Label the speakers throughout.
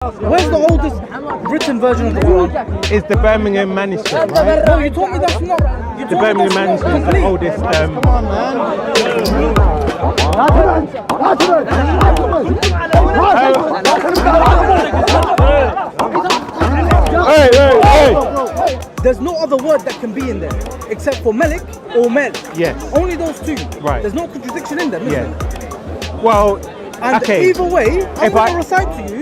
Speaker 1: Where's the oldest written version of the Quran?
Speaker 2: It's the Birmingham manuscript, right?
Speaker 1: No, you told me that's not. You
Speaker 2: The
Speaker 1: told me
Speaker 2: Birmingham
Speaker 1: that's not
Speaker 2: manuscript is the
Speaker 1: complete.
Speaker 2: oldest.
Speaker 1: Come on, man.
Speaker 2: Hey!
Speaker 1: There's no other word that can be in there except for Malik or Mel.
Speaker 2: Yes.
Speaker 1: Only those two.
Speaker 2: Right.
Speaker 1: There's no contradiction in them, is
Speaker 2: Yeah.
Speaker 1: there?
Speaker 2: Well,
Speaker 1: And
Speaker 2: okay.
Speaker 1: either way, I'm
Speaker 2: If
Speaker 1: going to
Speaker 2: I-
Speaker 1: recite to you.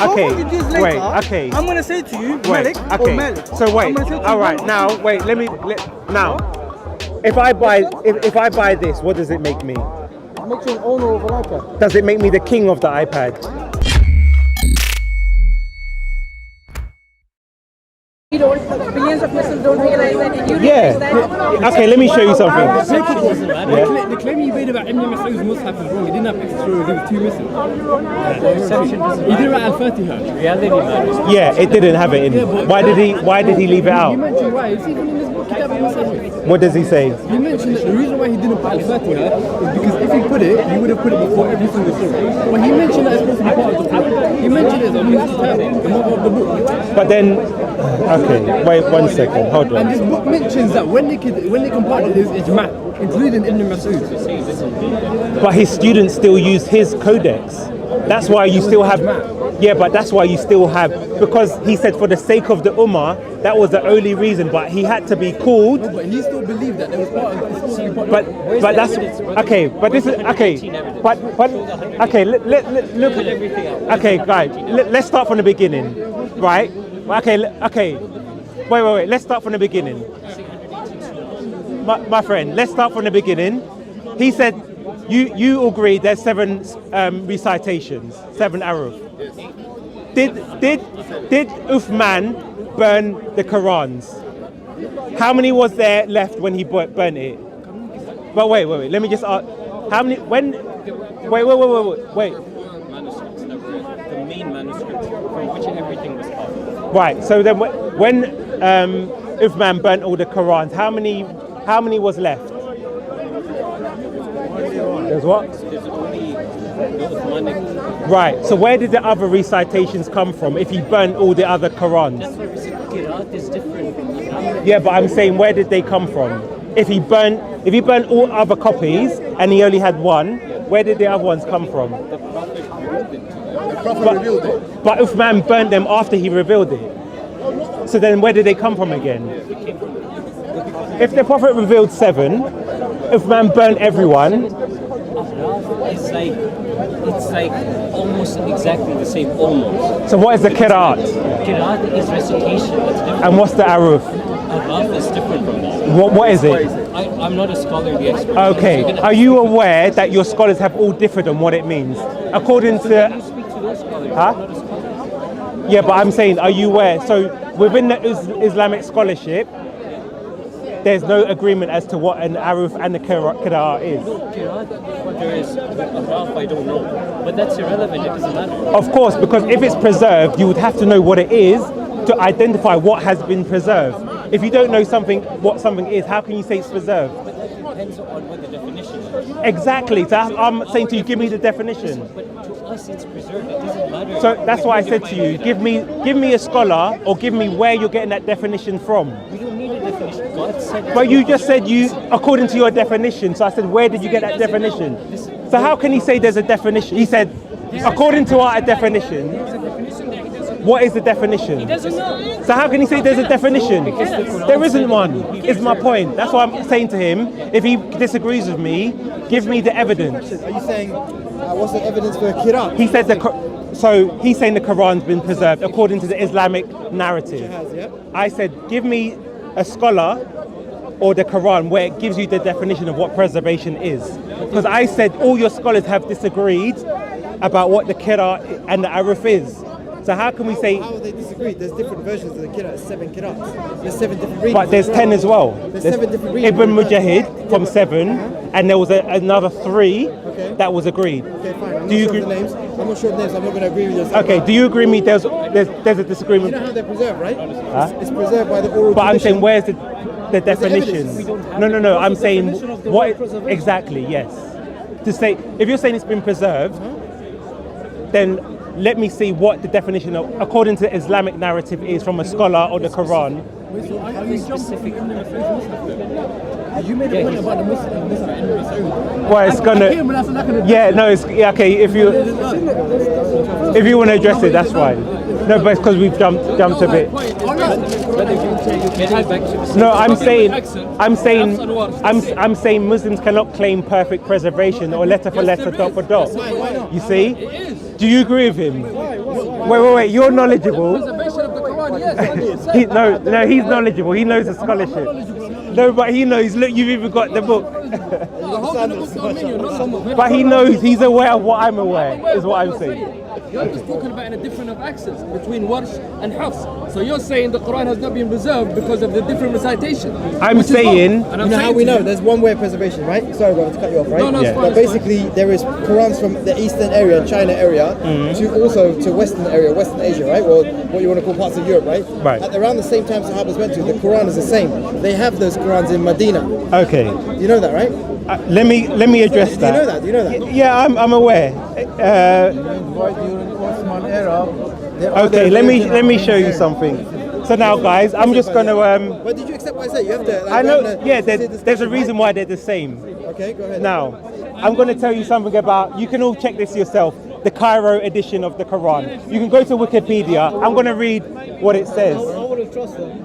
Speaker 2: Okay,
Speaker 1: 400 years later,
Speaker 2: wait, okay.
Speaker 1: I'm going to say to you,
Speaker 2: Wait,
Speaker 1: Malik or
Speaker 2: okay.
Speaker 1: Malik.
Speaker 2: So wait.
Speaker 1: I'm gonna say to you,
Speaker 2: All right.
Speaker 1: Malik.
Speaker 2: Now, wait. Now, if I buy this, what does it make me?
Speaker 1: It makes you an owner of an iPad.
Speaker 2: Does it make me the king of the iPad?
Speaker 3: Billions of Muslims don't realize that, and you realize that.
Speaker 2: Yeah. Okay. Let me show you something.
Speaker 4: The claim you made about Ibn Mas'ud's Mus'haf is wrong. He didn't have extra, there were two missing. He didn't write Al-Fatiha.
Speaker 5: Reality matters.
Speaker 2: Yeah, it didn't have it in. Why did he leave it
Speaker 4: He
Speaker 2: out?
Speaker 4: mentioned why. It's even in his book, Kitab al-Masahif.
Speaker 2: What does he say?
Speaker 4: He mentioned that the reason why he didn't put Al-Fatiha is because if he put it, he would have put it before every single surah. But he mentioned that it's supposed to be part of the Quran. He mentioned it as the mother of the book.
Speaker 2: But then, okay, wait 1 second, hold
Speaker 4: And
Speaker 2: on.
Speaker 4: this book mentions that when they compiled it, there's ijma', including Ibn Mas'ud.
Speaker 2: But his students still use his codex. That's why you still have, yeah, but that's why you still have, because he said for the sake of the Ummah, that was the only reason, but he had to be called.
Speaker 4: But he still believed that there was part of it's supposed to be part of
Speaker 2: But that's, okay, but this is, okay, but, okay, look, okay, guys, let's start from the beginning, right? Okay, wait, let's start from the beginning. My friend, let's start from the beginning. He said, you agree there's 7 recitations, 7 aruf. Did Uthman burn the Qur'ans? How many was there left when he burnt it? But wait, let me just ask, how many, when, wait.
Speaker 5: Manuscripts that were the main manuscripts from which everything was copied.
Speaker 2: Right, so then when Uthman burnt all the Qur'ans, how many was left? There's what?
Speaker 5: There's only the Uthmanic.
Speaker 2: Right, so where did the other recitations come from if he burnt all the other Qur'ans?
Speaker 5: That's why we said Qira'at is different.
Speaker 2: Yeah, but I'm saying where did they come from? If he burnt all other copies and he only had one, where did the other ones come from?
Speaker 5: The Prophet revealed it to you.
Speaker 4: The Prophet revealed it.
Speaker 2: But Uthman burnt them after he revealed it. So then where did they come from again? If the Prophet revealed 7, Uthman burnt everyone.
Speaker 5: It's like almost exactly the same, almost.
Speaker 2: So what is the Qira'at?
Speaker 5: Qira'at is recitation, that's different.
Speaker 2: And what's the Aruf?
Speaker 5: Araf is different from that.
Speaker 2: What is it?
Speaker 5: I'm not a scholarly expert.
Speaker 2: Okay, are you aware that your scholars have all differed on what it means? According
Speaker 5: You
Speaker 2: to,
Speaker 5: speak to those scholars,
Speaker 2: Huh?
Speaker 5: I'm not a scholar.
Speaker 2: yeah, but I'm saying, are you aware? So within the Islamic scholarship, there's no agreement as to what an Aruf and the Qira'at is.
Speaker 5: Qira'at, what there is, Araf, I don't know. But that's irrelevant, it doesn't matter.
Speaker 2: Of course, because if it's preserved, you would have to know what it is to identify what has been preserved. If you don't know what something is, how can you say it's preserved?
Speaker 5: But that depends on what the definition is.
Speaker 2: Exactly. So I'm saying to you, give me the definition.
Speaker 5: But to us, it's preserved. It doesn't matter.
Speaker 2: So that's why I said to you, give me a scholar or give me where you're getting that definition from.
Speaker 5: We don't need a definition. God said.
Speaker 2: But you just said according to your definition. So I said, where did you get that definition? So how can he say there's a definition? He said, according to our definition. What is the definition?
Speaker 3: He doesn't know.
Speaker 2: So how can he say there's a definition? There isn't one, is my point. That's why I'm saying to him, if he disagrees with me, give me the evidence.
Speaker 6: Are you saying what's the evidence for Qira'at?
Speaker 2: He said so he's saying the Quran's been preserved according to the Islamic narrative. I said, give me a scholar or the Quran where it gives you the definition of what preservation is. Because I said all your scholars have disagreed about what the Qira'at and the Arif is. So how can we say?
Speaker 6: How would they disagree? There's different versions of the Qira'at, 7 Qira'ats. There's 7 different readings.
Speaker 2: But there's 10 as well.
Speaker 6: There's 7 different readings.
Speaker 2: Ibn Mujahid from 7, and there was another 3 that was agreed.
Speaker 6: Okay, fine. I'm
Speaker 2: Do you
Speaker 6: not sure
Speaker 2: agree?
Speaker 6: of the names. I'm not sure of the names. I'm not going to agree with you.
Speaker 2: Okay, do you agree with me there's a
Speaker 6: You
Speaker 2: disagreement?
Speaker 6: know how they're preserved, right?
Speaker 2: Huh?
Speaker 6: It's preserved by the oral
Speaker 2: But I'm
Speaker 6: tradition.
Speaker 2: saying where's the definition?
Speaker 6: evidence.
Speaker 2: No, I'm saying
Speaker 1: definition of the
Speaker 2: what
Speaker 1: word preservation.
Speaker 2: exactly, yes. To say, if you're saying it's been preserved, then let me see what the definition of, according to Islamic narrative, is from a scholar or the Quran.
Speaker 4: Wait, so are you jumping from Ibn Mas'ud? You made a point about the Muslim Ibn
Speaker 2: Well, it's gonna. Yeah, no, it's yeah, okay. If you want to address it, that's fine. No, but it's because we've jumped a bit. No, I'm saying Muslims cannot claim perfect preservation or letter for letter, dot for dot. You see? Do you agree with him? Wait. You're knowledgeable. No, he's knowledgeable. He knows the scholarship. No, but he knows. Look, you've even got the book. But he knows. He's aware of what I'm aware. Is what I'm saying.
Speaker 4: You're just talking about in a difference of accents between Warsh and Hafs. So you're saying the Quran has not been preserved because of the different recitation.
Speaker 2: I'm saying.
Speaker 6: You know how we know? There's one way of preservation, right? Sorry, brother, to cut you off, right?
Speaker 4: No, it's fine.
Speaker 6: But basically, there is Qurans from the eastern area, China area, to Western area, Western Asia, right? Or what you want to call parts of Europe, right?
Speaker 2: Right.
Speaker 6: At around the same time Sahabas went to, the Quran is the same. They have those Qurans in Medina.
Speaker 2: Okay.
Speaker 6: You know that, right?
Speaker 2: Let me address that.
Speaker 6: Do you know that?
Speaker 2: Yeah, I'm aware. Okay, let me show you something. So now, guys, I'm just gonna.
Speaker 6: But did you accept what I said? You have to.
Speaker 2: I know. Yeah, there's a reason why they're the same.
Speaker 6: Okay, go ahead.
Speaker 2: Now, I'm going to tell you something about. You can all check this yourself. The Cairo edition of the Quran. You can go to Wikipedia. I'm going to read what it says.
Speaker 6: I wouldn't trust them.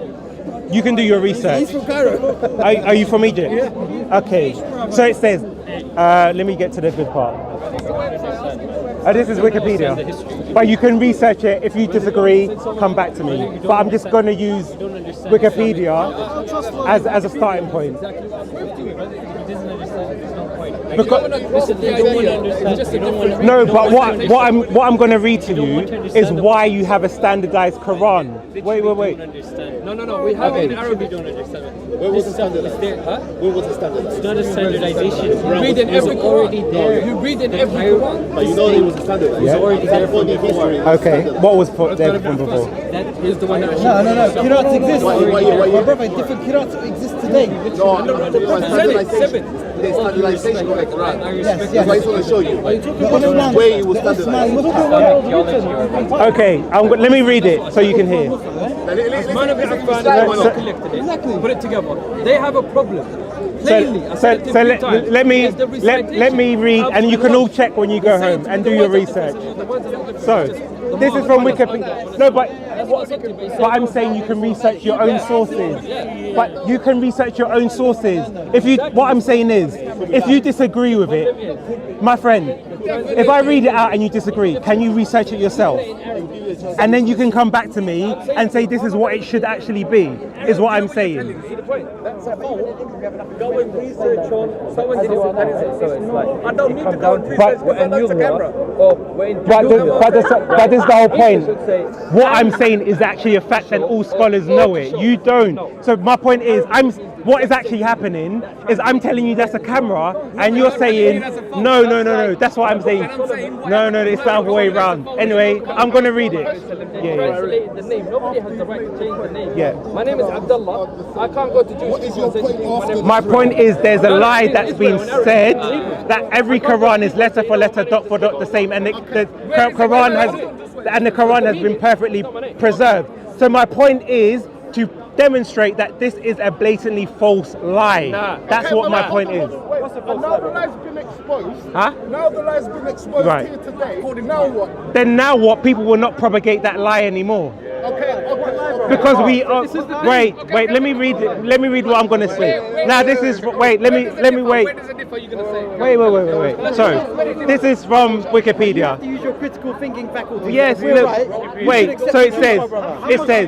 Speaker 2: You can do your research.
Speaker 6: He's from Cairo.
Speaker 2: Are you from Egypt?
Speaker 6: Yeah.
Speaker 2: Okay. So it says. Let me get to the good part. This is Wikipedia. But you can research it. If you disagree, come back to me. But I'm just going to use Wikipedia as a starting point. No, but what I'm going to read to you is why you have a standardized Quran. Wait.
Speaker 5: No. We have it in Arabic. Don't understand it. Where was the standardized? Where was the standardized? It's not a standardization.
Speaker 4: You read in every Quran. You read in every Quran.
Speaker 5: But you know it was standardized. It was already there from before.
Speaker 2: Okay. What was there from before?
Speaker 5: That is the one that.
Speaker 6: No. Qira'ats exist. My brother, different Qira'ats exist today.
Speaker 5: There's standardization of the Quran.
Speaker 6: Yes.
Speaker 5: I just want to show you. The way it was standardized.
Speaker 2: Okay. Let me read it so you can hear.
Speaker 4: Put it together. They have a problem.
Speaker 2: So let me read, and you can all check when you go home and do your research. So this is from Wikipedia. No, but I'm saying you can research your own sources. But you can research your own sources. What I'm saying is, if you disagree with it, my friend, if I read it out and you disagree, can you research it yourself? And then you can come back to me and say this is what it should actually be, is what I'm saying.
Speaker 7: Go and research on someone did it, I don't need to go and research because that's a camera.
Speaker 2: But this is the whole point. What I'm saying is actually a fact and all scholars know it. You don't. So my point is, what is actually happening is I'm telling you that's a camera and you're saying, no. That's what I'm saying. No, it's the other way around. Anyway, I'm going to read it.
Speaker 4: Translate the name. Nobody has the right to change the name.
Speaker 2: Yeah.
Speaker 4: My name is Abdullah. I can't go to Jewish people and say to me,
Speaker 2: my point is there's a lie that's been said that every Quran is letter for letter, dot for dot the same, and the Quran has been perfectly preserved. So my point is to demonstrate that this is a blatantly false lie. That's what my point is.
Speaker 8: And now the lie's been exposed.
Speaker 2: Huh?
Speaker 8: Now the lie's been exposed
Speaker 2: Right.
Speaker 8: here today. Now what?
Speaker 2: Then now what? People will not propagate that lie anymore.
Speaker 8: Okay.
Speaker 2: Because we are. Wait. Let me read it. Let me read what I'm going to say. Now this is. Wait. Let me wait.
Speaker 4: where does it differ? You're going to say?
Speaker 2: Wait. So this is from Wikipedia.
Speaker 6: Use your critical thinking faculty.
Speaker 2: Yes. Look. Wait. So it says.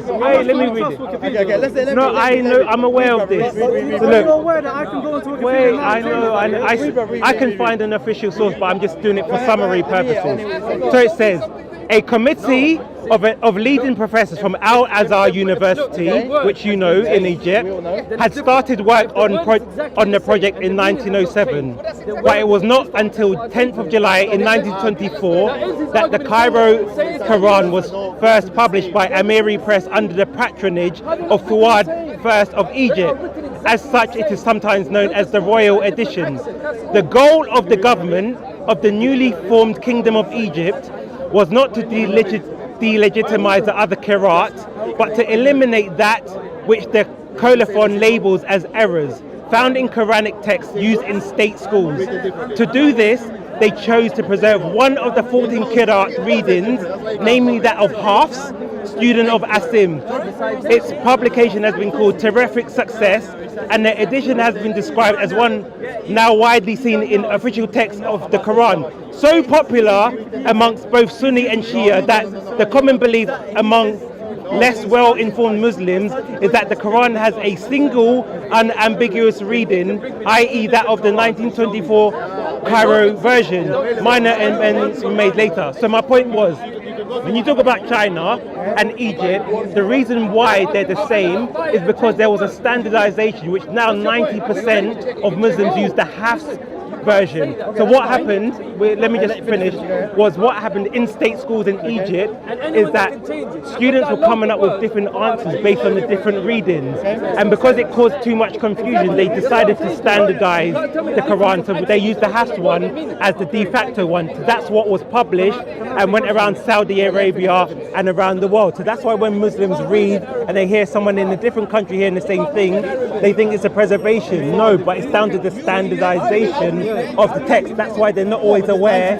Speaker 2: Wait. Let me read it.
Speaker 6: Okay. Let's
Speaker 2: No, I know. I'm aware of this. So look.
Speaker 1: aware that I can go into
Speaker 2: Wait. I know. I can find an official source, but I'm just doing it for summary purposes. So it says. A committee of leading professors from Al-Azhar University, which you know in Egypt, had started work on the project in 1907, but it was not until 10th of July in 1924 that the Cairo Quran was first published by Amiri Press under the patronage of Fuad I of Egypt. As such, it is sometimes known as the Royal Editions. The goal of the government of the newly formed Kingdom of Egypt was not to delegitimize the other qira'at, but to eliminate that which the colophon labels as errors found in Quranic texts used in state schools. To do this, they chose to preserve one of the 14 qira'at readings, namely that of Hafs, student of Asim. Its publication has been called Terrific Success, and the edition has been described as one now widely seen in official texts of the Quran. So popular amongst both Sunni and Shia that the common belief among less well-informed Muslims is that the Quran has a single unambiguous reading, i.e. that of the 1924 Cairo version. Minor amendments were made later. So my point was, when you talk about China and Egypt, the reason why they're the same is because there was a standardization, which now 90% of Muslims use the Hafs version. So what happened, let me just finish, was what happened in state schools in Egypt is that students were coming up with different answers based on the different readings. And because it caused too much confusion, they decided to standardize the Quran. So they used the Hafs one as the de facto one. So that's what was published and went around Saudi Arabia and around the world. So that's why when Muslims read and they hear someone in a different country hearing the same thing, they think it's a preservation. No, but it's down to the standardization of the text. That's why they're not always aware.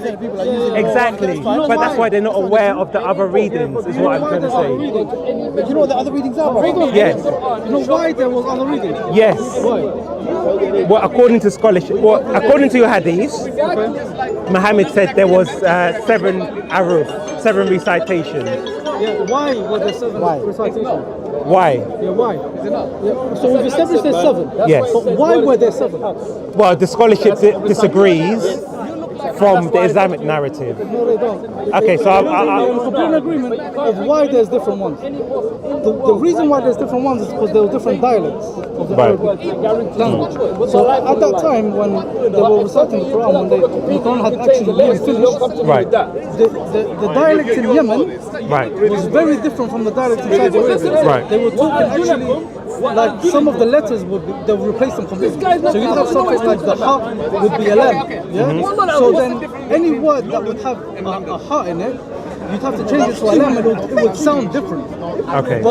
Speaker 2: Exactly. But that's why they're not aware of the other readings, is what I'm trying to say.
Speaker 6: But you know what the other readings are, bro?
Speaker 2: Yes.
Speaker 1: You know why there was other readings?
Speaker 2: Yes. Well, according to scholarship, according to your hadith, Muhammad said there was 7 aruf, 7 recitations.
Speaker 1: Yeah, why were there 7 recitations?
Speaker 2: Why?
Speaker 1: Yeah, why? Yeah. So we've established there's 7.
Speaker 2: Yes.
Speaker 1: But why were there 7?
Speaker 2: Well, the scholarship disagrees from the Islamic narrative.
Speaker 1: No, they don't.
Speaker 2: Okay, so
Speaker 1: I'm in complete agreement of why there's different ones. The reason why there's different ones is because there were different dialects of the Arabic language. So at that time, when they were reciting the Quran, when the Quran had actually been finished,
Speaker 2: right.
Speaker 1: The dialect in Yemen was very different from the dialect in Saudi Arabia.
Speaker 2: Right.
Speaker 1: They were talking actually, like some of the letters they would replace them completely. So you'd have something like the ha would be a lam. Yeah? So then any word that would have a ha in it, you'd have to change it to a lam and it would sound different.
Speaker 2: Okay.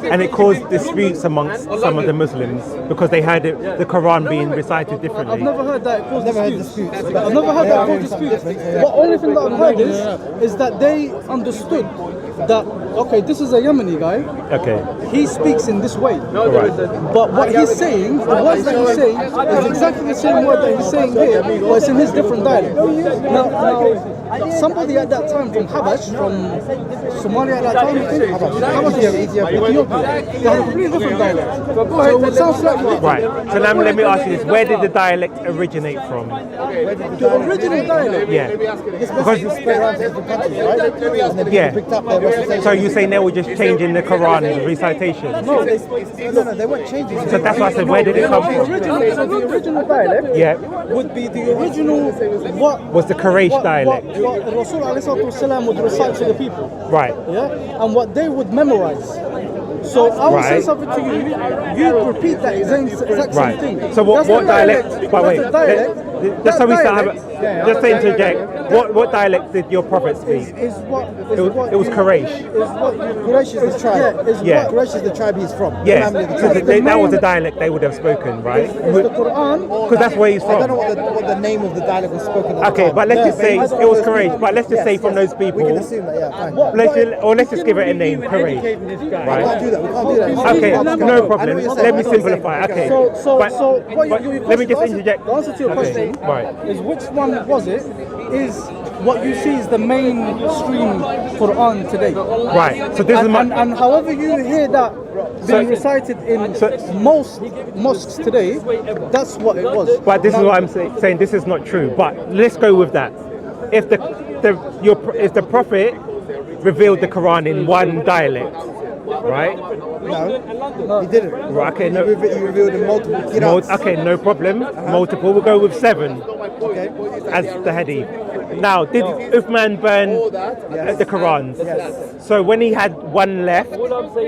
Speaker 2: And it caused disputes amongst some of the Muslims because they heard the Quran being recited differently.
Speaker 1: I've never heard that it caused disputes. I've never heard that it caused disputes. The only thing that I've heard is that they understood that, okay, this is a Yemeni guy. Okay. He speaks in this way.
Speaker 2: Right.
Speaker 1: But what he's saying, the words that he's saying, is exactly the same word that he's saying here, but it's in his different dialect. Now, somebody at that time from Habash, from Somalia at that time, I think, Habash is Ethiopia. They had a completely different dialect. So it sounds like
Speaker 2: right. So now let me ask you this: where did the dialect originate from?
Speaker 1: The original dialect.
Speaker 2: Yeah.
Speaker 6: Because it's spread around to different countries, right? And then
Speaker 2: Yeah.
Speaker 6: picked up their recitation.
Speaker 2: So you're saying they were just changing the Quran recitation?
Speaker 6: No, they weren't changing.
Speaker 2: So that's why I said, where did it come from?
Speaker 1: The original dialect
Speaker 2: Yeah.
Speaker 1: would be the original what
Speaker 2: Was the Quraysh dialect?
Speaker 1: What Rasul ﷺ would recite to the people.
Speaker 2: Right.
Speaker 1: Yeah, and what they would memorize. So I would say
Speaker 2: Right.
Speaker 1: something to you, you'd repeat that exact same
Speaker 2: Right.
Speaker 1: thing.
Speaker 2: So what dialect? But
Speaker 1: That's
Speaker 2: wait,
Speaker 1: the dialect.
Speaker 2: just so we start
Speaker 1: dialect
Speaker 2: just to interject. What dialect did your prophet speak?
Speaker 1: is what
Speaker 2: It was Quraysh.
Speaker 6: Quraysh is the tribe.
Speaker 2: Yeah.
Speaker 6: Quraysh is the tribe he's from.
Speaker 2: Yeah,
Speaker 6: The family of the
Speaker 2: so
Speaker 6: tribe.
Speaker 2: that was the dialect they would have spoken, right?
Speaker 1: is the Quran.
Speaker 2: Because that's where he's
Speaker 6: I don't know
Speaker 2: from.
Speaker 6: what the name of the dialect was spoken at the
Speaker 2: Okay,
Speaker 6: time.
Speaker 2: but let's just say
Speaker 6: but
Speaker 2: it was Quraysh. But let's just say from those
Speaker 6: We
Speaker 2: people.
Speaker 6: can assume that, yeah, fine.
Speaker 2: Let's just give it a name, Quraysh.
Speaker 6: We can't
Speaker 2: Right.
Speaker 6: do that. We can't do that.
Speaker 2: Okay,
Speaker 6: I
Speaker 2: no
Speaker 6: know
Speaker 2: problem.
Speaker 6: what you're
Speaker 2: Let me
Speaker 6: saying.
Speaker 2: simplify. Okay.
Speaker 1: So
Speaker 2: But let me just interject.
Speaker 1: The answer to your
Speaker 2: Okay,
Speaker 1: question
Speaker 2: right.
Speaker 1: is which one was it? Is what you see is the mainstream Quran today.
Speaker 2: Right. So this is my.
Speaker 1: And however you hear that being recited in most mosques today, that's what it was.
Speaker 2: But this is what I'm saying. This is not true. But let's go with that. If if the prophet revealed the Quran in one dialect, right?
Speaker 6: No, he didn't.
Speaker 2: Right. Okay. No.
Speaker 6: He revealed in multiple qira'ats.
Speaker 2: Okay. No problem. Multiple. We'll go with 7
Speaker 6: Okay.
Speaker 2: as the hadith. Now, did Uthman burn the Qurans?
Speaker 6: Yes.
Speaker 2: So when he had one left,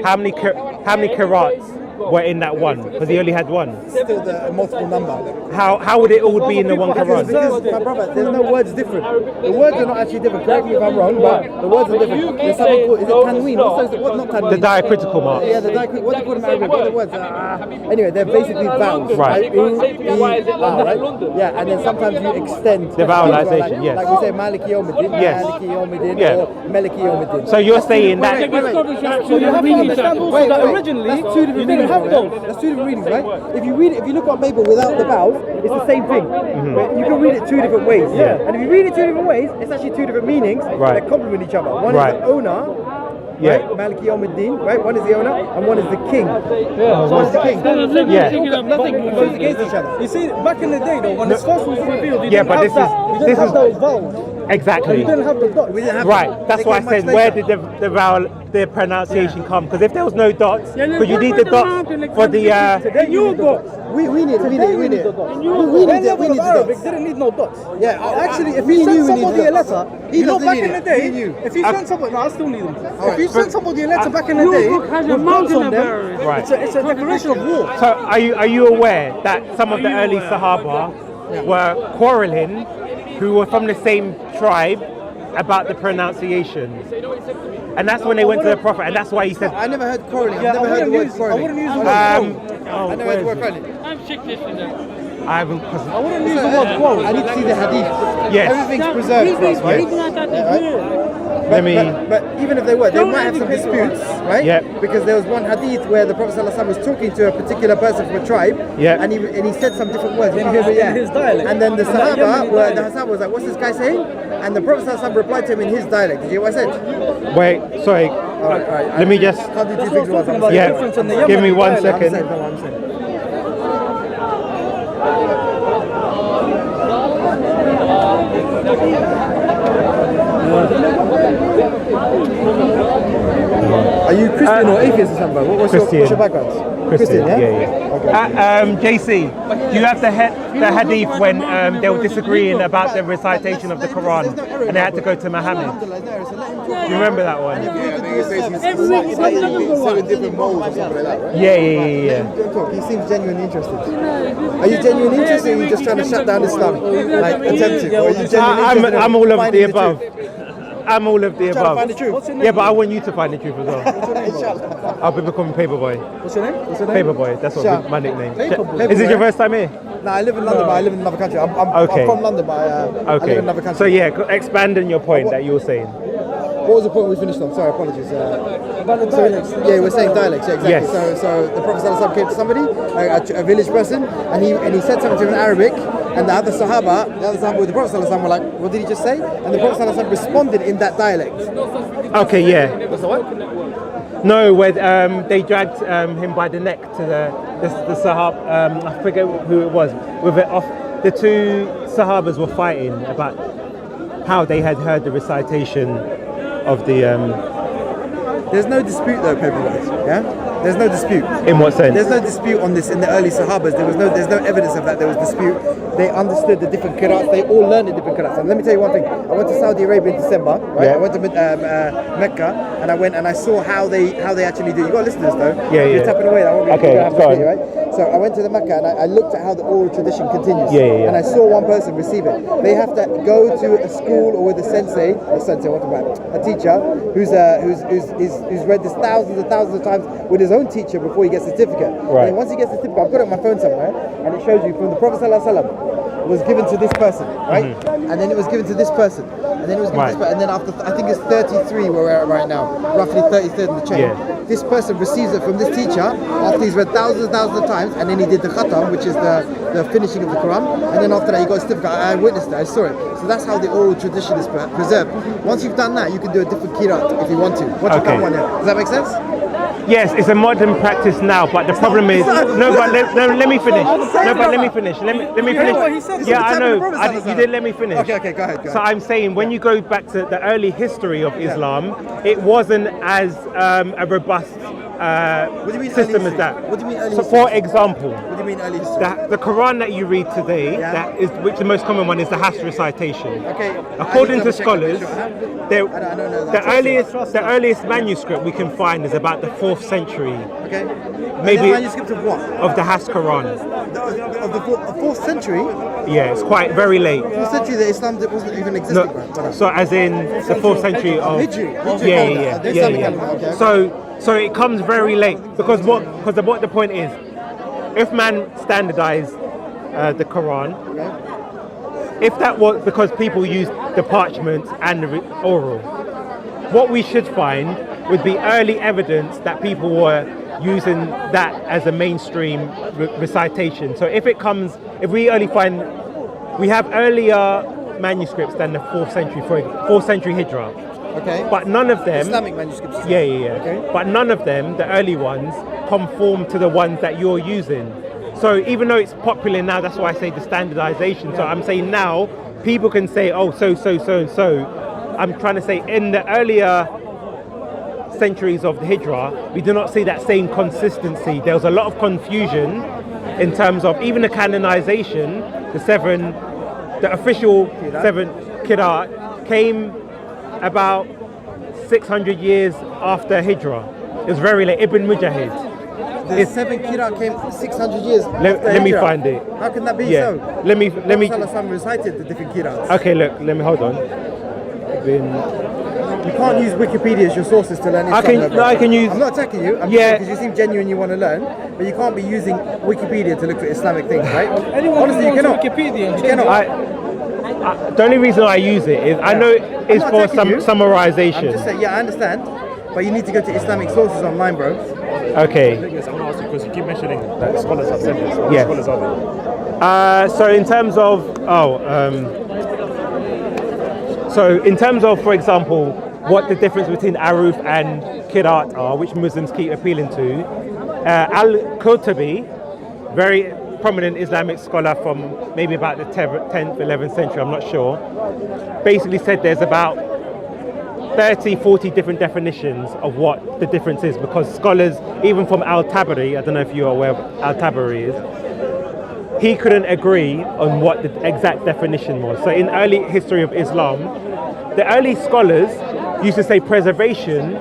Speaker 2: how many qira'ats were in that one? Because he only had one.
Speaker 6: Still the multiple number.
Speaker 2: How would it all be in the one Quran?
Speaker 6: Because, my brother, there's no words different. The words are not actually different. Correct me if I'm wrong, but the words are different. There's something called, is it tanween? What, not tanween?
Speaker 2: The diacritical mark.
Speaker 6: Yeah, the diacritical. What do you call them in Arabic? What are the words? Anyway, they're basically vowels.
Speaker 2: Right.
Speaker 6: Right? Yeah, and then sometimes you extend
Speaker 2: The vowelization, yes.
Speaker 6: Like we say Maliki Yawmiddin,
Speaker 2: Yes.
Speaker 6: Maliki Yawmiddin,
Speaker 2: Yeah.
Speaker 6: or Maliki Yawmiddin.
Speaker 2: So you're saying that?
Speaker 1: So you have to understand also that originally
Speaker 6: That's two different
Speaker 1: you didn't
Speaker 6: readings,
Speaker 1: have
Speaker 6: right?
Speaker 1: those.
Speaker 6: That's two different readings, right? If you read it, if you look on paper without the vowels, it's the same thing. But you can read it two different ways.
Speaker 2: Yeah.
Speaker 6: And if you read it two different ways, it's actually two different meanings
Speaker 2: Right.
Speaker 6: that complement each other. One
Speaker 2: Right.
Speaker 6: is the owner,
Speaker 2: Yeah.
Speaker 6: right? Maliki Yawmiddin, right? One is the owner, and one is the king. So what's the king?
Speaker 2: Yeah.
Speaker 6: Nothing goes against each other.
Speaker 1: You see, back in the day though, when this first was revealed, you
Speaker 2: Yeah,
Speaker 1: didn't
Speaker 2: but
Speaker 1: have
Speaker 2: this
Speaker 1: that.
Speaker 2: is-
Speaker 1: You
Speaker 2: this
Speaker 1: didn't have
Speaker 2: is-
Speaker 1: those vowels.
Speaker 2: Exactly.
Speaker 1: You didn't have the dots.
Speaker 6: We didn't have
Speaker 2: Right,
Speaker 6: them.
Speaker 2: that's
Speaker 6: They
Speaker 2: why I
Speaker 6: came much
Speaker 2: said, where
Speaker 6: later.
Speaker 2: did the vowel, the pronunciation come? Because if there was no dots, because you need the dots for the.
Speaker 1: Today you need the dots.
Speaker 6: We need it.
Speaker 1: Today you need the dots.
Speaker 6: We
Speaker 1: Their
Speaker 6: need it.
Speaker 1: level
Speaker 6: We need
Speaker 1: of
Speaker 6: the
Speaker 1: Arabic
Speaker 6: dots.
Speaker 1: didn't need no dots.
Speaker 6: Yeah,
Speaker 1: Actually, if
Speaker 6: we
Speaker 1: you
Speaker 6: knew
Speaker 1: send
Speaker 6: we
Speaker 1: somebody
Speaker 6: needed
Speaker 1: a
Speaker 6: dots.
Speaker 1: letter,
Speaker 6: He
Speaker 1: you know,
Speaker 6: doesn't
Speaker 1: back
Speaker 6: need
Speaker 1: in the
Speaker 6: it.
Speaker 1: day,
Speaker 6: We knew.
Speaker 1: if you send somebody, no, I still need them. If
Speaker 6: Alright.
Speaker 1: you send somebody a letter back in the day, with dots on them,
Speaker 2: Right.
Speaker 1: it's a declaration of war.
Speaker 2: So are you aware that some of the early Sahaba were quarreling, who were from the same tribe, about the pronunciations? And that's when they went to the Prophet, and that's why he said.
Speaker 6: I never heard quarreling.
Speaker 1: Yeah,
Speaker 6: I've never heard the word
Speaker 1: I
Speaker 6: quarreling.
Speaker 1: wouldn't use the word
Speaker 6: I
Speaker 1: quarrel.
Speaker 6: never heard the word quarreling.
Speaker 2: I haven't.
Speaker 1: I wouldn't use the word quarrel.
Speaker 6: I need to see the hadith.
Speaker 2: Yes.
Speaker 6: Everything's preserved for us, right?
Speaker 2: Let me.
Speaker 6: But even if they were, they might have some disputes, right?
Speaker 2: Yep.
Speaker 6: Because there was one hadith where the Prophet ﷺ was talking to a particular person from a tribe,
Speaker 2: Yep.
Speaker 6: and he said some different words.
Speaker 1: In his dialect.
Speaker 6: And then the
Speaker 1: In that
Speaker 6: Sahaba,
Speaker 1: Yemeni
Speaker 6: the
Speaker 1: dialect.
Speaker 6: Sahaba was like, "What's this guy saying?" And the Prophet ﷺ replied to him in his dialect. Did you hear what I said?
Speaker 2: Wait, sorry.
Speaker 6: Alright.
Speaker 2: Let me just.
Speaker 6: Can't do two
Speaker 1: That's
Speaker 6: things
Speaker 1: what
Speaker 6: at
Speaker 1: I'm
Speaker 6: once.
Speaker 1: talking
Speaker 6: I'm
Speaker 1: about.
Speaker 6: saying.
Speaker 1: The difference in the
Speaker 2: Give me
Speaker 1: Yemeni
Speaker 2: one
Speaker 1: dialect.
Speaker 2: second.
Speaker 6: I'm saying, I'm saying. Are you Christian or atheist or something? What's your background?
Speaker 2: Christian,
Speaker 6: yeah?
Speaker 2: yeah.
Speaker 6: Okay.
Speaker 2: JC, do you have the hadith when they were disagreeing about the recitation of the Quran and they had to go to Muhammad? Do you remember that one?
Speaker 8: Seven different modes or something like that, right?
Speaker 2: Yeah.
Speaker 6: Don't talk. He seems genuinely interested. Are you genuinely interested, or are you just trying to shut down Islam, like attempting, or are you genuinely interested?
Speaker 2: I'm all of
Speaker 6: finding
Speaker 2: the above. I'm all of the
Speaker 6: Trying to
Speaker 2: above.
Speaker 6: find the truth.
Speaker 2: Yeah, but I want you to find the truth as well. I'll be becoming Paperboy.
Speaker 1: What's your name? What's your name?
Speaker 2: Paperboy, that's
Speaker 6: Sure.
Speaker 2: what my nickname.
Speaker 1: Paperboy.
Speaker 2: Is it your first time here?
Speaker 6: No, I live in London, but I live in another country. I'm
Speaker 2: Okay.
Speaker 6: from London, but I live in another country.
Speaker 2: So yeah, expand on your point that you were saying.
Speaker 6: What was the point we finished on? Sorry, apologies.
Speaker 1: About the dialects.
Speaker 6: Yeah, we're saying dialects. Yeah, exactly.
Speaker 2: Yes.
Speaker 6: So the Prophet ﷺ came to somebody, a village person, and he said something to him in Arabic, and the other Sahaba with the Prophet ﷺ were like, "What did he just say?" And the Prophet ﷺ responded in that dialect.
Speaker 2: Okay, yeah.
Speaker 6: What's the what?
Speaker 2: No, where they dragged him by the neck to the Sahab. I forget who it was. With it off, the two Sahabas were fighting about how they had heard the recitation of the.
Speaker 6: There's no dispute though, Paperboy. Yeah. There's no dispute.
Speaker 2: In what sense?
Speaker 6: There's no dispute on this in the early Sahabas. There's no evidence of that. There was dispute. They understood the different qira'ats. They all learned the different qira'ats. And let me tell you one thing. I went to Saudi Arabia in December. Right.
Speaker 2: Yeah.
Speaker 6: I went to Mecca, and I went and I saw how they actually do. You got to listen to this though.
Speaker 2: Yeah,
Speaker 6: If
Speaker 2: yeah.
Speaker 6: You're tapping away. I won't be
Speaker 2: Okay,
Speaker 6: have to
Speaker 2: go
Speaker 6: repeat it,
Speaker 2: on.
Speaker 6: right? So I went to the Mecca and I looked at how the oral tradition continues.
Speaker 2: Yeah.
Speaker 6: And I saw one person receive it. They have to go to a school or with a sensei, a teacher who's read this thousands and thousands of times with his own teacher before he gets a certificate.
Speaker 2: Right.
Speaker 6: And then once he gets the certificate, I've got it on my phone somewhere, and it shows you from the Prophet ﷺ was given to this person, right? And then it was given to this person, and then it was given to this person, and then after I think it's 33 where we're at right now, roughly 33rd in the chain.
Speaker 2: Yeah.
Speaker 6: This person receives it from this teacher after he's read thousands and thousands of times, and then he did the khatam, which is the finishing of the Quran, and then after that he got a certificate. I witnessed it, I saw it. So that's how the oral tradition is preserved. Once you've done that, you can do a different kirat if you want to. Once you've
Speaker 2: Okay.
Speaker 6: done one, yeah. Does that make sense?
Speaker 2: Yes, it's a modern practice now, but the problem is no. But let me finish. No, but let me finish. Let me finish.
Speaker 1: what he said?
Speaker 2: Yeah, I
Speaker 6: It's
Speaker 2: know.
Speaker 6: the Prophet
Speaker 2: You didn't let me finish.
Speaker 6: Okay, go ahead.
Speaker 2: So I'm saying when you go back to the early history of Islam, it wasn't as a robust
Speaker 6: What do you mean
Speaker 2: system
Speaker 6: early
Speaker 2: as that.
Speaker 6: history? What do you mean early
Speaker 2: So,
Speaker 6: history?
Speaker 2: for example,
Speaker 6: What do you mean early history?
Speaker 2: the Quran that you read today,
Speaker 6: Yeah.
Speaker 2: which the most common one is the Hafs recitation.
Speaker 6: Okay.
Speaker 2: According to
Speaker 6: I need double check
Speaker 2: scholars,
Speaker 6: that.
Speaker 2: the,
Speaker 6: I don't know
Speaker 2: the
Speaker 6: that.
Speaker 2: the earliest manuscript we can find is about the 4th century
Speaker 6: Okay.
Speaker 2: Maybe-
Speaker 6: Manuscript of what?
Speaker 2: of the Hafs Quran.
Speaker 6: Of the 4th century?
Speaker 2: Yeah, it's quite very late.
Speaker 6: 4th century, the Islam that wasn't even existing.
Speaker 2: No, so as in the 4th century of
Speaker 6: Hijri.
Speaker 2: yeah. So it comes very late because what the point is, if man standardized the Quran, if that was because people used the parchment and the oral, what we should find would be early evidence that people were using that as a mainstream recitation. So if we only find, we have earlier manuscripts than the 4th century, 4th century Hijra.
Speaker 6: Okay.
Speaker 2: But none of them,
Speaker 6: Islamic manuscripts.
Speaker 2: yeah.
Speaker 6: Okay.
Speaker 2: But none of them, the early ones, conform to the ones that you're using. So even though it's popular now, that's why I say the standardization. So I'm saying now, people can say, oh, so. I'm trying to say in the earlier centuries of the Hijra, we do not see that same consistency. There was a lot of confusion in terms of even the canonization, the official 7 Qur'an came about 600 years after Hijra. It was very late. Ibn Mujahid.
Speaker 6: The 7 Qur'an came 600 years after
Speaker 2: Let me
Speaker 6: Hijra.
Speaker 2: find it.
Speaker 6: How can that be
Speaker 2: Yeah.
Speaker 6: so?
Speaker 2: Let me.
Speaker 6: Prophet recited the different Qur'ans.
Speaker 2: Okay, look. Let me hold on.
Speaker 6: You can't use Wikipedia as your sources to learn Islam.
Speaker 2: I can use.
Speaker 6: I'm not attacking you. I'm
Speaker 2: Yeah.
Speaker 6: because you seem genuine. You want to learn, but you can't be using Wikipedia to look for Islamic things, right?
Speaker 1: Anyone
Speaker 6: Honestly,
Speaker 1: can
Speaker 6: you
Speaker 1: go on
Speaker 6: cannot.
Speaker 1: Wikipedia and
Speaker 6: You
Speaker 1: change
Speaker 6: cannot.
Speaker 2: The only reason I use it is I know it's
Speaker 6: not
Speaker 2: for
Speaker 6: attacking you.
Speaker 2: summarization.
Speaker 6: I'm just saying, yeah, I understand, but you need to go to Islamic sources online, bro.
Speaker 2: Okay.
Speaker 9: Yes, I want to ask you because you keep mentioning that scholars have said this. What
Speaker 2: Yeah.
Speaker 9: scholars are they?
Speaker 2: So in terms of, for example, what the difference between Aruf and Qira'at are, which Muslims keep appealing to, Al-Qurtubi, very prominent Islamic scholar from maybe about the 10th, 11th century, I'm not sure, basically said there's about 30, 40 different definitions of what the difference is, because scholars, even from Al-Tabari, I don't know if you're aware of Al-Tabari is, he couldn't agree on what the exact definition was. So in early history of Islam, the early scholars used to say preservation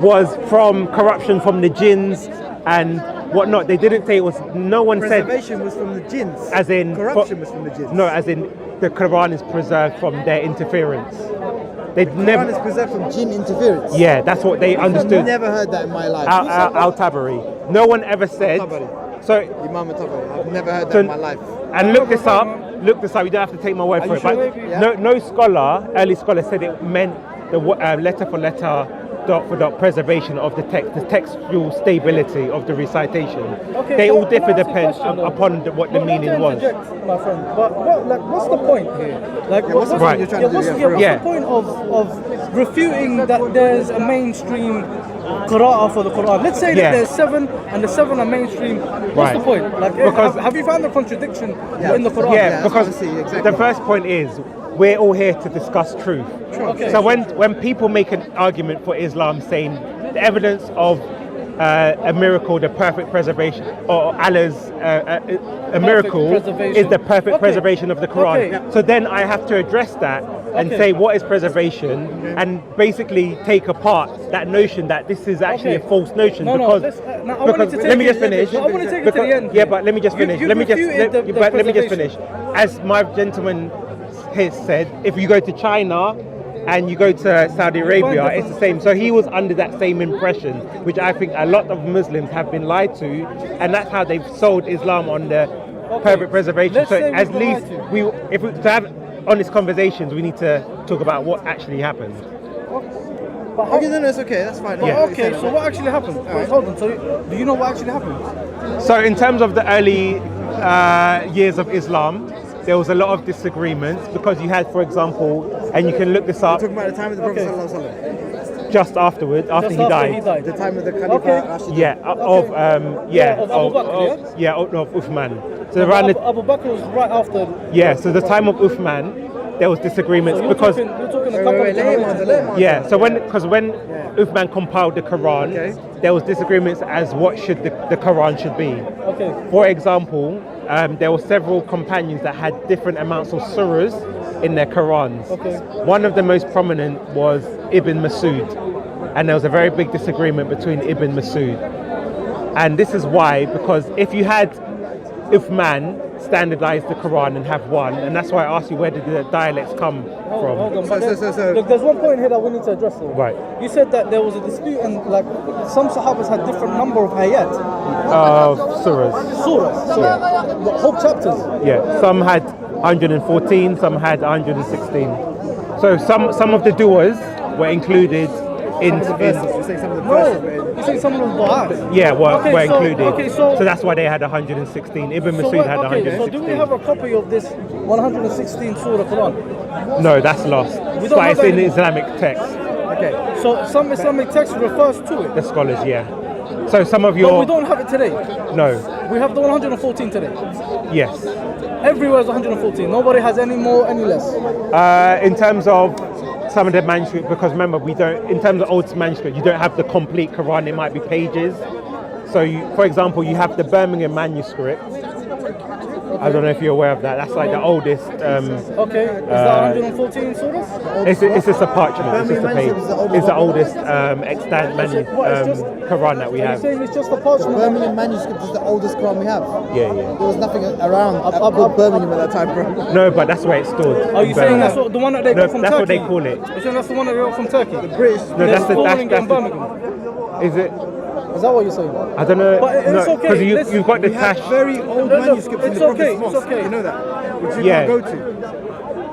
Speaker 2: was from corruption from the jinns and whatnot. They didn't say it was, no one said,
Speaker 6: Preservation was from the jinns.
Speaker 2: as in,
Speaker 6: Corruption was from the jinns.
Speaker 2: no, as in the Quran is preserved from their interference. They'd
Speaker 6: Quran
Speaker 2: never,
Speaker 6: is preserved from jinn interference.
Speaker 2: yeah, that's what they
Speaker 6: I've
Speaker 2: understood.
Speaker 6: never heard that in my life.
Speaker 2: Al-Tabari. No one ever said,
Speaker 6: Tabari.
Speaker 2: so,
Speaker 6: Imam Tabari. I've never heard that
Speaker 2: So-
Speaker 6: in my life.
Speaker 2: and look this up, you don't have to take my word for it, but no scholar, early scholar said it meant the letter for letter, dot for dot preservation of the text, the textual stability of the recitation.
Speaker 1: Okay,
Speaker 2: They
Speaker 1: so
Speaker 2: all differ
Speaker 1: can I ask a question, though?
Speaker 2: upon what the meaning was.
Speaker 1: My friend, but what's the point here? Like,
Speaker 6: what's the point you're trying to do?
Speaker 1: what's
Speaker 6: Yeah, for real.
Speaker 1: the point of refuting that there's a mainstream qira'ah for the Quran? Let's say that
Speaker 2: Yeah.
Speaker 1: there's 7 and the 7 are mainstream. What's
Speaker 2: Right.
Speaker 1: the point? Like,
Speaker 2: Because-
Speaker 1: have you found the contradiction in the Quran?
Speaker 2: Yeah,
Speaker 6: that's
Speaker 2: because
Speaker 6: what I see, exactly.
Speaker 2: the first point is we're all here to discuss truth.
Speaker 1: Okay.
Speaker 2: So when people make an argument for Islam saying the evidence of a miracle, the perfect preservation, or Allah's a miracle
Speaker 1: preservation.
Speaker 2: is the perfect
Speaker 1: Okay.
Speaker 2: preservation of the Quran.
Speaker 1: Okay.
Speaker 2: So then I have to address that and
Speaker 1: Okay.
Speaker 2: say what is preservation, and basically take apart that notion that this is actually
Speaker 1: Okay.
Speaker 2: a false notion.
Speaker 1: No,
Speaker 2: because
Speaker 1: now I wanted to take
Speaker 2: let me
Speaker 1: it-
Speaker 2: just finish.
Speaker 1: I want to take it to the end.
Speaker 2: Yeah, but let me just finish.
Speaker 1: You
Speaker 2: let me just
Speaker 1: refuted the
Speaker 2: let me just
Speaker 1: preservation.
Speaker 2: finish. As my gentleman has said, if you go to China and you go to Saudi Arabia, it's the same. So he was under that same impression, which I think a lot of Muslims have been lied to, and that's how they've sold Islam on the perfect preservation.
Speaker 1: Let's
Speaker 2: So
Speaker 1: say
Speaker 2: at
Speaker 1: we've
Speaker 2: least
Speaker 1: lied
Speaker 2: to have honest conversations, we need to talk about what actually happened.
Speaker 1: But how-
Speaker 6: Okay, no, it's okay. That's fine.
Speaker 2: Yeah.
Speaker 1: Okay, so what actually happened? Wait, hold on. So do you know what actually happened?
Speaker 2: So in terms of the early years of Islam, there was a lot of disagreements because you had, for example, and you can look this up,
Speaker 6: Talking about the time of the Prophet
Speaker 1: Okay.
Speaker 6: Sallallahu Alaihi Wasallam.
Speaker 2: just afterwards, after
Speaker 1: Just
Speaker 2: he
Speaker 1: after
Speaker 2: died.
Speaker 1: he died.
Speaker 6: The time of the Khalifa
Speaker 1: Okay.
Speaker 6: Rashidun.
Speaker 2: Yeah, of
Speaker 1: Abu Bakr,
Speaker 2: of Uthman. So around
Speaker 1: Abu Bakr was right after.
Speaker 2: so the time of Uthman, there was disagreements
Speaker 1: You're
Speaker 2: because
Speaker 1: talking a couple of generations.
Speaker 2: yeah. So when Uthman compiled the Quran, there was disagreements as what should the Quran should be.
Speaker 1: Okay.
Speaker 2: For example, there were several companions that had different amounts of surahs in their Qurans.
Speaker 1: Okay.
Speaker 2: One of the most prominent was Ibn Masud, and there was a very big disagreement between Ibn Masud. And this is why, because if you had Uthman standardize the Quran and have one, and that's why I asked you where did the dialects come from.
Speaker 1: Hold on, look, there's one point here that we need to address though.
Speaker 2: Right.
Speaker 1: You said that there was a dispute and like some Sahabas had different number of ayat.
Speaker 2: Surahs.
Speaker 1: Surahs. So the whole chapters.
Speaker 2: Yeah, some had 114, some had 116. So some of the du'as were included in
Speaker 6: You say some of the
Speaker 1: No,
Speaker 6: verses.
Speaker 1: you say some of them du'as.
Speaker 2: yeah, were
Speaker 1: so-
Speaker 2: included.
Speaker 1: okay, so-
Speaker 2: that's why they had 116. Ibn
Speaker 1: So,
Speaker 2: Masud had
Speaker 1: so
Speaker 2: 116.
Speaker 1: do we have a copy of this 116 Surah Quran?
Speaker 2: No, that's lost.
Speaker 1: We don't
Speaker 2: But
Speaker 1: have
Speaker 2: it's
Speaker 1: that
Speaker 2: in
Speaker 1: anymore.
Speaker 2: Islamic text.
Speaker 1: Okay. So some Islamic text refers to it.
Speaker 2: The scholars, yeah. So some of
Speaker 1: But
Speaker 2: your
Speaker 1: we don't have it today.
Speaker 2: no,
Speaker 1: We have the 114 today.
Speaker 2: yes.
Speaker 1: Everywhere is 114. Nobody has any more, any less.
Speaker 2: In terms of some of the manuscript, because remember we don't. In terms of old manuscript, you don't have the complete Quran. It might be pages. So, for example, you have the Birmingham manuscript. I don't know if you're aware of that. That's like the oldest.
Speaker 1: Okay. Is that 114 surahs?
Speaker 2: It's just a parchment. It's just a page.
Speaker 6: Birmingham
Speaker 2: It's the oldest extant Quran that we
Speaker 1: Are you
Speaker 2: have.
Speaker 1: saying it's just a parchment?
Speaker 6: Birmingham manuscript is the oldest Quran we have.
Speaker 2: Yeah.
Speaker 6: There was nothing around called Birmingham at that time, bro.
Speaker 2: No, but that's where it's stored.
Speaker 1: Are you saying that's the one that they
Speaker 2: No,
Speaker 1: got from
Speaker 2: that's
Speaker 1: Turkey?
Speaker 2: what they call it.
Speaker 1: You're saying that's the one that they got from Turkey?
Speaker 6: British.
Speaker 2: No, that's the
Speaker 1: Birmingham.
Speaker 2: that's. Is it?
Speaker 1: Is that what you're saying?
Speaker 2: I don't know.
Speaker 1: But it's
Speaker 2: no,
Speaker 1: okay,
Speaker 2: because
Speaker 1: listen,
Speaker 2: you've got the
Speaker 6: We have
Speaker 2: Tash.
Speaker 6: very old
Speaker 1: No,
Speaker 6: manuscripts in
Speaker 1: it's
Speaker 6: the
Speaker 1: okay,
Speaker 6: Prophet's
Speaker 1: it's
Speaker 6: mosque.
Speaker 1: okay.
Speaker 6: You know that? Which you
Speaker 2: Yeah.
Speaker 6: can't go to.